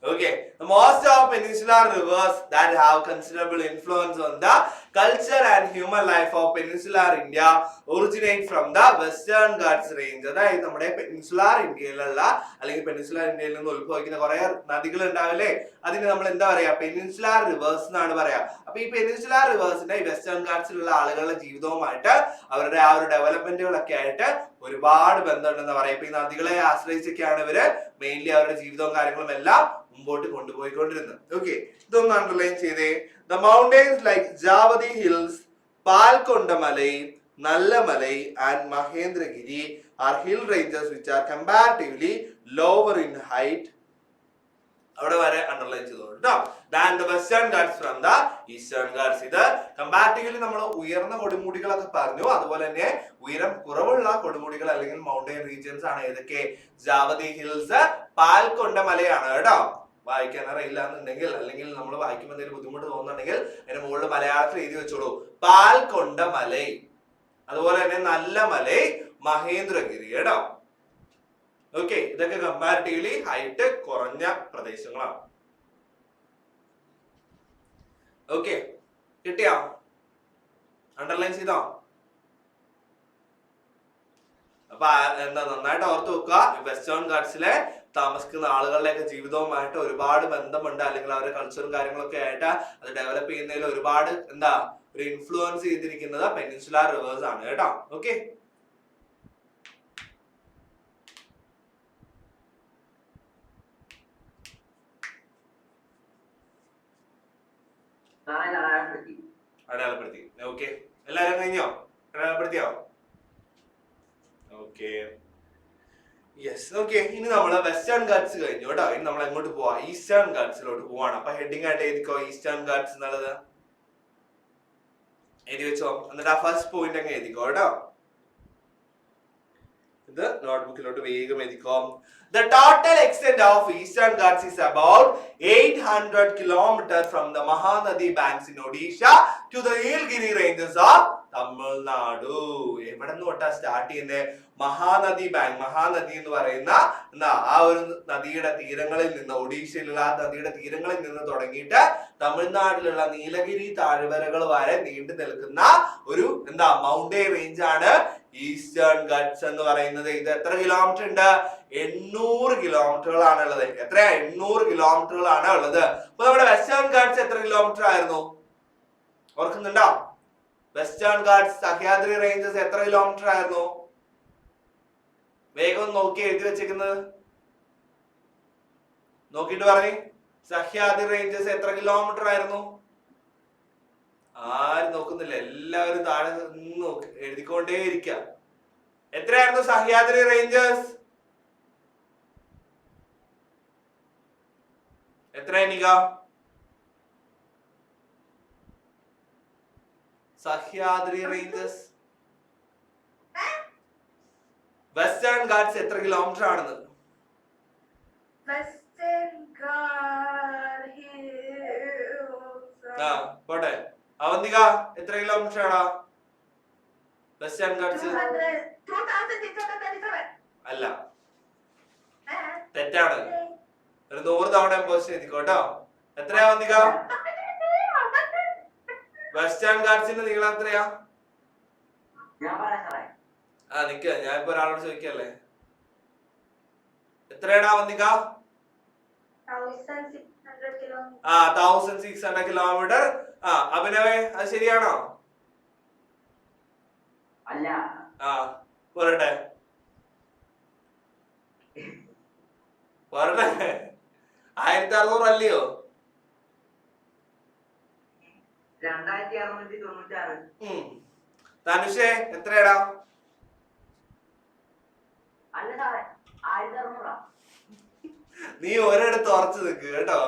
Okay, the most of peninsular rivers that have considerable influence on the culture and human life of peninsular India originate from the Western Ghats range. അതായത് നമ്മുടെ പെനിൻസുലാർ ഇന്ത്യയിലുള്ള അല്ലെങ്കിൽ പെനിൻസുലാർ ഇന്ത്യയിൽ നിന്ന് ഉത്ഭവിക്കുന്ന കുറെ നദികൾ ഉണ്ടാവില്ലേ, അതിന് നമ്മൾ എന്താ പറയാ? പെനിൻസുലാർ റിവേഴ്സ് എന്നാണ് പറയാ. അപ്പൊ ഈ പെനിൻസുലാർ റിവേഴ്സിന്റെ ഈ വെസ്റ്റേൺ ഘാട്സിലുള്ള ആളുകളുടെ ജീവിതവുമായിട്ട് അവരുടെ ആ ഒരു ഡെവലപ്മെന്റുകളൊക്കെ ആയിട്ട് ഒരുപാട് ബന്ധമുണ്ടെന്ന് പറയാം. ഇപ്പൊ ഈ നദികളെ ആശ്രയിച്ചൊക്കെയാണ് ഇവര് മെയിൻലി അവരുടെ ജീവിതവും കാര്യങ്ങളും എല്ലാം മുമ്പോട്ട് കൊണ്ടുപോയിക്കൊണ്ടിരുന്നത്. ഓക്കെ, ഇതൊന്ന് അണ്ടർലൈൻ ചെയ്തേ. The mountains like Javadi Hills, Palkondamalai, Nallamalai and Mahendragiri are hill ranges which are comparatively lower in height. അവിടെ വരെ അണ്ടർലൈൻ ചെയ്തോളൂ കേട്ടോ. Than the Western Ghats from the Eastern Ghats. ഇത് കമ്പാരിറ്റീവ്ലി നമ്മൾ ഉയർന്ന കൊടുമുടികളൊക്കെ പറഞ്ഞു. അതുപോലെ തന്നെ ഉയരം കുറവുള്ള കൊടുമുടികൾ അല്ലെങ്കിൽ മൗണ്ടൈൻ റീജിയൻസ് ആണ് ഏതൊക്കെ? ജാവതി ഹിൽസ്, പാൽക്കൊണ്ട മലയാണ് കേട്ടോ. വായിക്കാൻ അറിയില്ല എന്നുണ്ടെങ്കിൽ അല്ലെങ്കിൽ നമ്മൾ വായിക്കുമ്പോൾ എന്തെങ്കിലും ബുദ്ധിമുട്ട് തോന്നുന്നുണ്ടെങ്കിൽ അതിന്റെ മുകളിൽ മലയാളത്തിൽ എഴുതി വെച്ചോളൂ, പാൽക്കൊണ്ട മലൈ. അതുപോലെ തന്നെ നല്ല മലൈ, മഹേന്ദ്രഗിരി കേട്ടോ. ഓക്കെ, ഇതൊക്കെ കമ്പാരിറ്റീവ്ലി ഹൈറ്റ് കുറഞ്ഞ പ്രദേശങ്ങളാണ്. ഓക്കെ, കിട്ടിയോ? അണ്ടർലൈൻ ചെയ്തോ? അപ്പൊ എന്താ നന്നായിട്ട് ഓർത്ത് വെക്കുക, വെസ്റ്റേൺ ഘാട്സിലെ താമസിക്കുന്ന ആളുകളുടെയൊക്കെ ജീവിതവുമായിട്ട് ഒരുപാട് ബന്ധമുണ്ട്, അല്ലെങ്കിൽ അവരുടെ കൾച്ചറും കാര്യങ്ങളൊക്കെ ആയിട്ട് അത് ഡെവലപ്പ് ചെയ്യുന്നതിൽ ഒരുപാട് എന്താ ഒരു ഇൻഫ്ലുവൻസ് ചെയ്തിരിക്കുന്നത് പെനിൻസുലാർ റിവേഴ്സ് ആണ് കേട്ടോ. ഓക്കെ, അടയാളപ്പെടുത്തി. ഓക്കെ, എല്ലാരും കഴിഞ്ഞോ? അടയാളപ്പെടുത്തിയോ? Okay, yes. ഓക്കെ, ഇനി നമ്മള് വെസ്റ്റേൺ ഘാട്സ് കഴിഞ്ഞു കേട്ടോ. ഇനി നമ്മൾ എങ്ങോട്ട് പോവാ? ഈസ്റ്റേൺ ഘാട്സിലോട്ട് പോവാണ്. അപ്പൊ ഹെഡിങ് ആയിട്ട് എഴുതിക്കോ ഈസ്റ്റേൺ ഘാട്സ് എന്നുള്ളത് എഴുതി വെച്ചോ. എന്നിട്ട് ആ ഫസ്റ്റ് പോയിന്റ് അങ്ങ് എഴുതിക്കോ കേട്ടോ. ഇത് നോട്ട്ബുക്കിലോട്ട് വേഗം എഴുതിക്കോ. The total extent of Eastern Ghats is about 800 kilometers from the Mahanadi banks in Odisha to the Nilgiri ranges of Tamil Nadu. എവിടെ നിന്ന് തൊട്ടാ സ്റ്റാർട്ട് ചെയ്യുന്നത്? മഹാനദി ബാങ്ക്, മഹാനദി എന്ന് പറയുന്ന എന്താ ആ ഒരു നദിയുടെ തീരങ്ങളിൽ നിന്ന്, ഒഡീഷയിലുള്ള ആ നദിയുടെ തീരങ്ങളിൽ നിന്ന് തുടങ്ങിയിട്ട് തമിഴ്നാട്ടിലുള്ള നീലഗിരി താഴ്വരകൾ വരെ നീണ്ടു നിൽക്കുന്ന ഒരു എന്താ മൗണ്ടൻ റേഞ്ച് ആണ് ഈസ്റ്റേൺ ഗട്ട്സ് എന്ന് പറയുന്നത്. ഇത് എത്ര കിലോമീറ്റർ ഉണ്ട്? 800 കിലോമീറ്ററുകളാണ് ഉള്ളത്. എത്രയാ? 800 കിലോമീറ്ററുകളാണ് ഉള്ളത്. അപ്പൊ നമ്മുടെ വെസ്റ്റേൺ ഗട്ട്സ് എത്ര കിലോമീറ്റർ ആയിരുന്നു? ഓർക്കുന്നുണ്ടോ? വെസ്റ്റേൺ ഗാർഡ്സ് സഹ്യാദ്രി റേഞ്ചസ് എത്ര കിലോമീറ്റർ ആയിരുന്നു? വേഗം നോക്കി എഴുതി വെച്ചിരിക്കുന്നത് നോക്കിട്ട് പറഞ്ഞേ. സഹ്യാദ്രി റേഞ്ചസ് എത്ര കിലോമീറ്റർ ആയിരുന്നു? ആരും നോക്കുന്നില്ല, എല്ലാവരും താഴെ നിന്ന് എഴുതിക്കൊണ്ടേ ഇരിക്കുക. എത്രയായിരുന്നു സഹ്യാദ്രി റേഞ്ചസ്? എത്രയാ? സഹ്യാദ്രി റേഞ്ചസ് വെസ്റ്റേൺ ഗാർഡ്സ് എത്ര കിലോമീറ്റർ ആണെന്ന്? ആ പോട്ടെ. അവന്തിക എത്ര കിലോമീറ്റർ ആണോ വെസ്റ്റേൺ ഗാർഡ്സ്? അല്ല, തെറ്റാണ്. ഒരു 100 തവണ എംപോസ് എഴുതിക്കോട്ടോ. എത്രയാ അവന്തിക? വെസ്റ്റേൺ ഗാർഡ്സിന്റെ നീളം എത്രയാ? ആ നിക്ക, ഞാൻ ഇപ്പൊ ഒരാളോട് ചോദിക്കല്ലേ. എത്രയാടാ വന്നിക്ക? 1600 കിലോമീറ്റർ. ആ അഭിനവേ, അത് ശരിയാണോ? അല്ല. ആ പോരട്ടെ പോരട്ടെ. 1600 അല്ലയോ? 2696. ധനുഷേ എത്രയാടാ? അല്ല സാറേ, 1600. നീ ഒരിടത്ത് ഉറച്ചു നിൽക്ക് കേട്ടോ.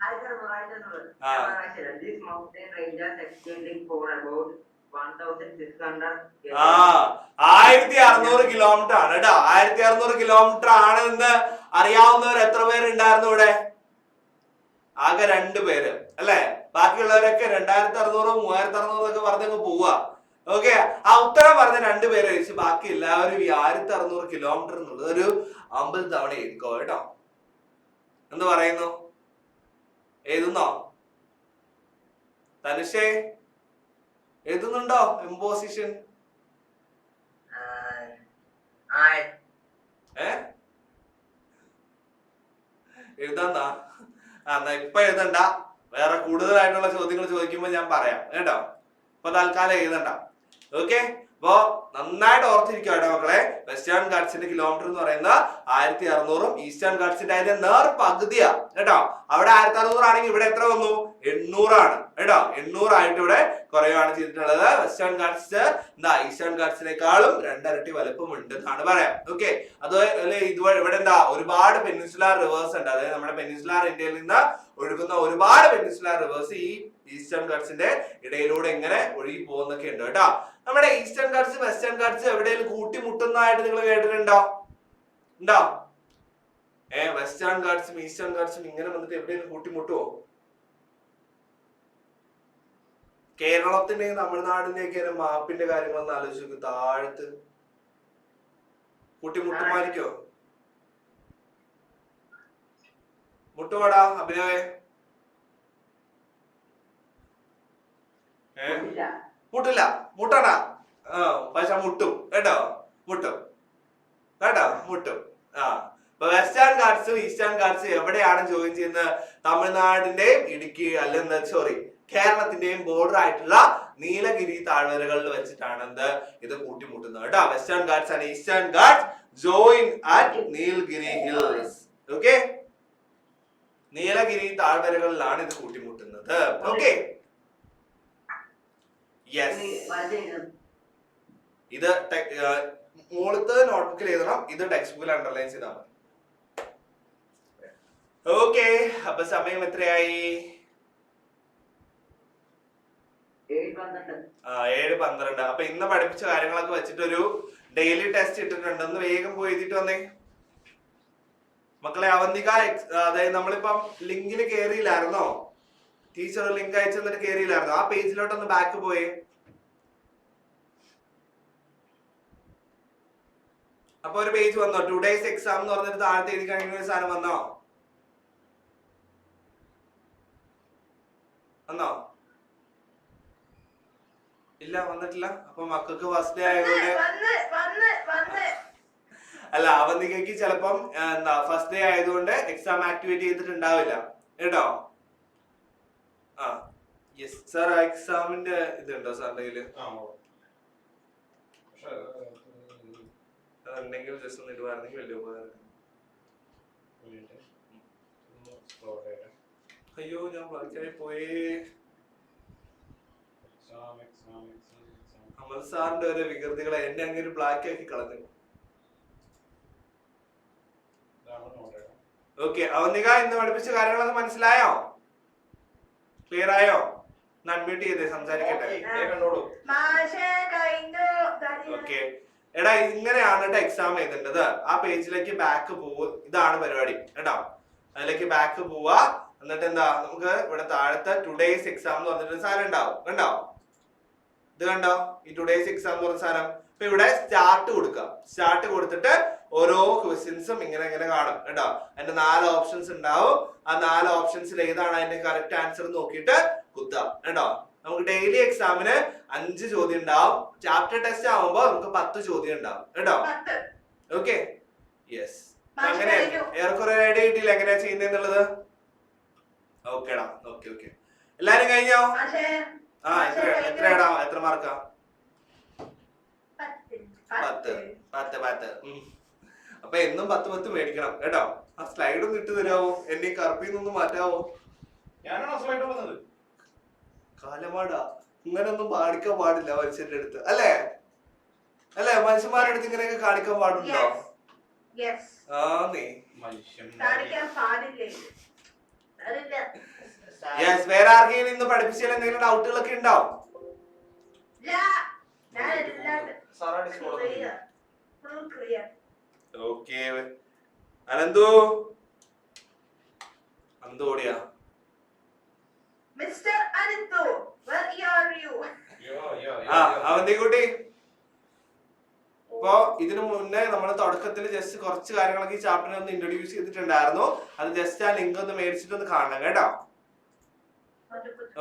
1600. This mountain ranges extending for about 1600. 1600 kilometre ആണ് കേട്ടോ. 1600 കിലോമീറ്റർ ആണെന്ന് അറിയാവുന്നവർ എത്ര പേരുണ്ടായിരുന്നു ഇവിടെ? ആകെ 2 പേര് അല്ലെ? ബാക്കിയുള്ളവരൊക്കെ 2600 3600 ഒക്കെ പറഞ്ഞങ്ങ് പോവാ. ഓക്കെ, ആ ഉത്തരം പറഞ്ഞ 2 പേര് കഴിച്ച് ബാക്കി എല്ലാവരും ഈ 1600 കിലോമീറ്റർ എന്നുള്ളത് ഒരു 50 തവണ എഴുതിക്കോ കേട്ടോ. എന്ത് പറയുന്നു? എഴുതുന്നോ? തനുഷേ എഴുതുന്നുണ്ടോ? ഇമ്പോസിഷൻ എഴുതാന്നാ? എന്നാ ഇപ്പൊ എഴുതണ്ട, വേറെ കൂടുതലായിട്ടുള്ള ചോദ്യങ്ങൾ ചോദിക്കുമ്പോ ഞാൻ പറയാം കേട്ടോ. ഇപ്പൊ തൽക്കാലം എഴുതണ്ട. ഓക്കെ, അപ്പോ നന്നായിട്ട് ഓർത്തിരിക്കുക കേട്ടോ മക്കളെ. വെസ്റ്റേൺ ഗാർഡ്സിന്റെ കിലോമീറ്റർ എന്ന് പറയുന്ന 1600ഉം ഈസ്റ്റേൺ ഗാർഡ്സിന്റെ അതിന്റെ നേർ പകുതിയാ കേട്ടോ. അവിടെ 1600 ആണെങ്കിൽ ഇവിടെ എത്ര വന്നു? 800 ആണ് കേട്ടോ. 800 ആയിട്ട് ഇവിടെ കുറയുകയാണ് ചെയ്തിട്ടുള്ളത്. വെസ്റ്റേൺ ഗാർഡ്സ് എന്താ ഈസ്റ്റേൺ ഗാർഡ്സിനേക്കാളും 2 ഇരട്ടി വലുപ്പം ഉണ്ട് എന്നാണ് പറയാം. ഓക്കെ, അതുപോലെ ഇതുവരെ ഇവിടെ എന്താ ഒരുപാട് പെനിൻസുലാർ റിവേഴ്സ് ഉണ്ട്. അതായത് നമ്മുടെ പെനിൻസുലാർ ഇന്ത്യയിൽ നിന്ന് ഒഴുകുന്ന ഒരുപാട് പെനിൻസുലാർ റിവേഴ്സ് ഈ ഈസ്റ്റേൺ ഗാർഡ്സിന്റെ ഇടയിലൂടെ ഇങ്ങനെ ഒഴുകി പോകുന്നൊക്കെ ഉണ്ട് കേട്ടോ. നമ്മുടെ ഈസ്റ്റേൺ ഗാർഡ്സ് വെസ്റ്റേൺ ഗാർഡ്സ് എവിടെയെങ്കിലും കൂട്ടിമുട്ടുന്നതായിട്ട് നിങ്ങൾ കേട്ടിട്ടുണ്ടോ? ഉണ്ടോ? വെസ്റ്റേൺ ഗാർഡ്സും ഈസ്റ്റേൺ ഗാർഡ്സും ഇങ്ങനെ വന്നിട്ട് എവിടെയെങ്കിലും കൂട്ടിമുട്ടുവോ? കേരളത്തിന്റെയും തമിഴ്നാടിന്റെയൊക്കെ മാപ്പിന്റെ കാര്യങ്ങളൊന്ന് ആലോചിച്ച് നോക്ക്. താഴത്ത് കൂട്ടിമുട്ടുമായിരിക്കോ? മുട്ടുവാടാ അഭിനവേ? മുട്ടില്ല, മുട്ടടാ. പക്ഷെ മുട്ടും കേട്ടോ, മുട്ടും കേട്ടോ, മുട്ടും. അപ്പൊ വെസ്റ്റേൺ ഗാർഡ്സും ഈസ്റ്റേൺ ഗാർഡ്സും എവിടെയാണ് ജോയിൻ ചെയ്യുന്നത്? തമിഴ്നാടിന്റെയും ഇടുക്കി അല്ലെന്ന് സോറി കേരളത്തിന്റെയും ബോർഡർ ആയിട്ടുള്ള നീലഗിരി താഴ്വരകളിൽ വെച്ചിട്ടാണ് എന്ത് ഇത് കൂട്ടിമുട്ടുന്നത് കേട്ടോ. Western Ghats and eastern Ghats join at Nilgiri hills. Okay, Nilgiri താഴ്വരകളിലാണ് ഇത് കൂട്ടിമുട്ടുന്നത്. Okay, yes. ഇത് മുകളിലത്തെ നോട്ട്ബുക്കിൽ എഴുതണം, ഇത് ടെക്സ്റ്റ് ബുക്കിൽ അണ്ടർലൈൻ ചെയ്താൽ മതി. ഓക്കെ, അപ്പൊ സമയം എത്രയായി? 7:12. അപ്പൊ ഇന്ന് പഠിപ്പിച്ച കാര്യങ്ങളൊക്കെ വെച്ചിട്ട് ഒരു ഡെയിലി ടെസ്റ്റ് ഇട്ടിട്ടുണ്ടെന്ന് വേഗം പോയി എഴുതിട്ട് വന്നേ മക്കളെ. അവന്തിക അതായത് നമ്മളിപ്പം ലിങ്കിൽ കേറിയില്ലായിരുന്നോ? ടീച്ചർ ലിങ്ക് അയച്ചു തന്നിട്ട് കേറിയില്ലായിരുന്നോ? ആ പേജിലോട്ടൊന്ന് ബാക്ക് പോയേ. അപ്പൊ ഒരു പേജ് വന്നോ? 2 days എക്സാം എന്ന് പറഞ്ഞിട്ട് താഴത്തെ എഴുതി കഴിയുന്ന ഒരു സാധനം വന്നോ? വന്നോ? ഇല്ല, വന്നിട്ടില്ല. അപ്പൊ മക്കൾക്ക് ഫസ്റ്റ് ഡേ ആയതുകൊണ്ട് അല്ല, അവന്തികയ്ക്ക് ചിലപ്പം എന്താ ഫസ്റ്റ് ഡേ ആയതുകൊണ്ട് എക്സാം ആക്ടിവേറ്റ് ചെയ്തിട്ടുണ്ടാവില്ല കേട്ടോ. ആ യെസ് സാർ, എക്സാമിന്റെ ഇതുണ്ടോ സാറിന്റെ കയ്യില്? അതുണ്ടെങ്കിൽ ജസ്റ്റ് ഒന്ന് ഇടുവായിരുന്നെങ്കിൽ വലിയ ഉപകാരം. അയ്യോ, ഞാൻ ബ്ലാക്കായി പോയേ. അമൽ സാറിന്റെ ഒരു വികൃതികളെ എന്നെ അങ്ങനെ ബ്ലാക്ക് ആക്കി കളഞ്ഞു. ഓക്കെ, അവന്തിക ഇന്ന് പഠിപ്പിച്ച കാര്യങ്ങളൊക്കെ മനസ്സിലായോ? ക്ലിയർ ആയോ? അൺമ്യൂട്ട് ചെയ്തേ, സംസാരിക്കട്ടെ. ഓക്കെ, എടാ ഇങ്ങനെയാണ് കേട്ടോ എക്സാം എഴുതേണ്ടത്. ആ പേജിലേക്ക് ബാക്ക് പോവുക, ഇതാണ് പരിപാടി കേട്ടോ. അതിലേക്ക് ബാക്ക് പോവാ, എന്നിട്ട് എന്താ നമുക്ക് ഇവിടെ താഴത്തെ ടുഡേയ്സ് എക്സാം എന്ന് പറഞ്ഞിട്ട് സാധനം ഉണ്ടാവും. കണ്ടോ? ഇത് കണ്ടോ? ഈ ടുഡേയ്സ് എക്സാം എന്ന് പറഞ്ഞ സാധനം. ഇപ്പൊ ഇവിടെ സ്റ്റാർട്ട് കൊടുക്കുക. സ്റ്റാർട്ട് കൊടുത്തിട്ട് ഓരോ ക്വസ്റ്റ്യൻസും ഇങ്ങനെ ഇങ്ങനെ കാണും കേട്ടോ. അതിന്റെ 4 ഓപ്ഷൻസ് ഉണ്ടാവും. ആ 4 ഓപ്ഷൻസിൽ ഏതാണ് അതിന്റെ കറക്റ്റ് ആൻസർ നോക്കിയിട്ട് കുത്താം കേട്ടോ. നമുക്ക് ഡെയിലി എക്സാമിന് 5 ചോദ്യം ഉണ്ടാവും. ചാപ്റ്റർ ടെസ്റ്റ് ആവുമ്പോ നമുക്ക് 10 ചോദ്യം ഉണ്ടാവും കേട്ടോ. Okay, yes. അങ്ങനെ ഏറെക്കുറെ ഐഡിയ കിട്ടിയില്ല എങ്ങനെയാ ചെയ്യുന്നതെന്നുള്ളത്. ഓക്കേടാ, ഓക്കെ ഓക്കെ. എല്ലാരും കഴിഞ്ഞോ? ആ, എത്രയാടാ? എത്ര മാർക്കാ? 10. അപ്പൊ എന്നും 10 മേടിക്കണം കേട്ടോ. ആ സ്ലൈഡ് ഒന്ന് ഇട്ട് തരാവോ? എന്നെ കറുപ്പിന്നൊന്ന് മാറ്റാവോ? ഞാനാണോ സ്ലൈഡ് വന്നത്? കാലമാടാ, ഇങ്ങനൊന്നും കാണിക്കാൻ പാടില്ല മനുഷ്യന്റെ അടുത്ത്, അല്ലേ? അല്ലേ, മനുഷ്യന്മാരുടെ അടുത്ത് ഇങ്ങനെയൊക്കെ കാണിക്കാൻ പാടുണ്ടോ? ആ, നീ യെസ്. വേറെ ആർക്കെങ്കിലും ഇന്ന് പഠിപ്പിച്ചാൽ എന്തെങ്കിലും ഡൗട്ടുകളൊക്കെ ഉണ്ടാവും? ഓക്കെ, അനന്തു ഓടിയാ? Mr. Anandu, where are you? ആ, അവന്തിക്കുട്ടി. ഇപ്പൊ ഇതിനു മുന്നേ നമ്മൾ തുടക്കത്തിൽ ജസ്റ്റ് കുറച്ച് കാര്യങ്ങളൊക്കെ ഈ ചാപ്റ്ററിനെ ഒന്ന് ഇൻട്രൊഡ്യൂസ് ചെയ്തിട്ടുണ്ടായിരുന്നു. അത് ജസ്റ്റ് ആ ലിങ്ക് ഒന്ന് മേടിച്ചിട്ടൊന്ന് കാണണം കേട്ടോ.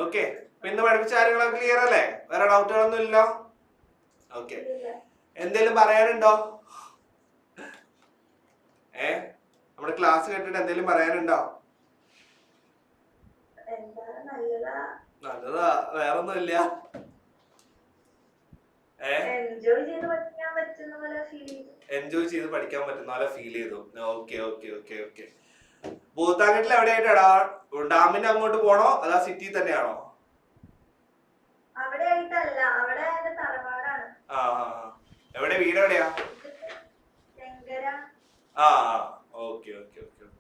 ഓക്കെ, ഇന്ന് പഠിപ്പിച്ച കാര്യങ്ങളൊക്കെ ക്ലിയർ അല്ലേ? വേറെ ഡൗട്ടുകളൊന്നും ഇല്ലല്ലോ? ഓക്കെ, എന്തേലും പറയാനുണ്ടോ? നമ്മുടെ ക്ലാസ് കേട്ടിട്ട് എന്തേലും പറയാനുണ്ടോ? നല്ലതാ, വേറൊന്നും ഇല്ല. എൻജോയ് ചെയ്ത് പഠിക്കാൻ പറ്റുന്ന പോലെ ഫീൽ ചെയ്തു. Okay okay okay okay. ഭൂത്താങ്കട്ടിൽ എവിടെയായിട്ടാടാ? ഡാമിന്റെ അങ്ങോട്ട് പോണോ അതാ സിറ്റി തന്നെയാണോ? ആ, എവിടെ വീട് എവിടെയാ? ആ, ഓക്കെ ഓക്കെ ഓക്കെ ഓക്കെ.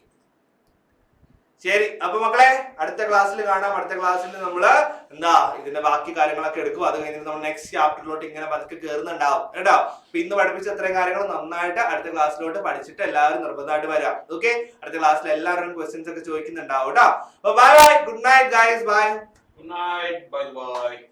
ശരി, അപ്പൊ മക്കളെ അടുത്ത ക്ലാസ്സിൽ കാണാം. അടുത്ത ക്ലാസ്സിൽ നമ്മള് എന്താ ഇതിന്റെ ബാക്കി കാര്യങ്ങളൊക്കെ എടുക്കും. അത് കഴിഞ്ഞിട്ട് നമ്മൾ നെക്സ്റ്റ് ചാപ്റ്ററിലോട്ട് ഇങ്ങനെ പതുക്കെ കയറുന്നുണ്ടാവും കേട്ടോ. അപ്പൊ ഇന്ന് പഠിപ്പിച്ച അത്രയും കാര്യങ്ങൾ നന്നായിട്ട് അടുത്ത ക്ലാസ്സിലോട്ട് പഠിച്ചിട്ട് എല്ലാവരും നിർബന്ധമായിട്ട് വരാം. ഓക്കെ, അടുത്ത ക്ലാസ്സിൽ എല്ലാവരും ക്വസ്റ്റ്യൻസ് ഒക്കെ ചോദിക്കുന്നുണ്ടാവും കേട്ടോ. Bye bye, good night guys, bye. Good night, bye bye.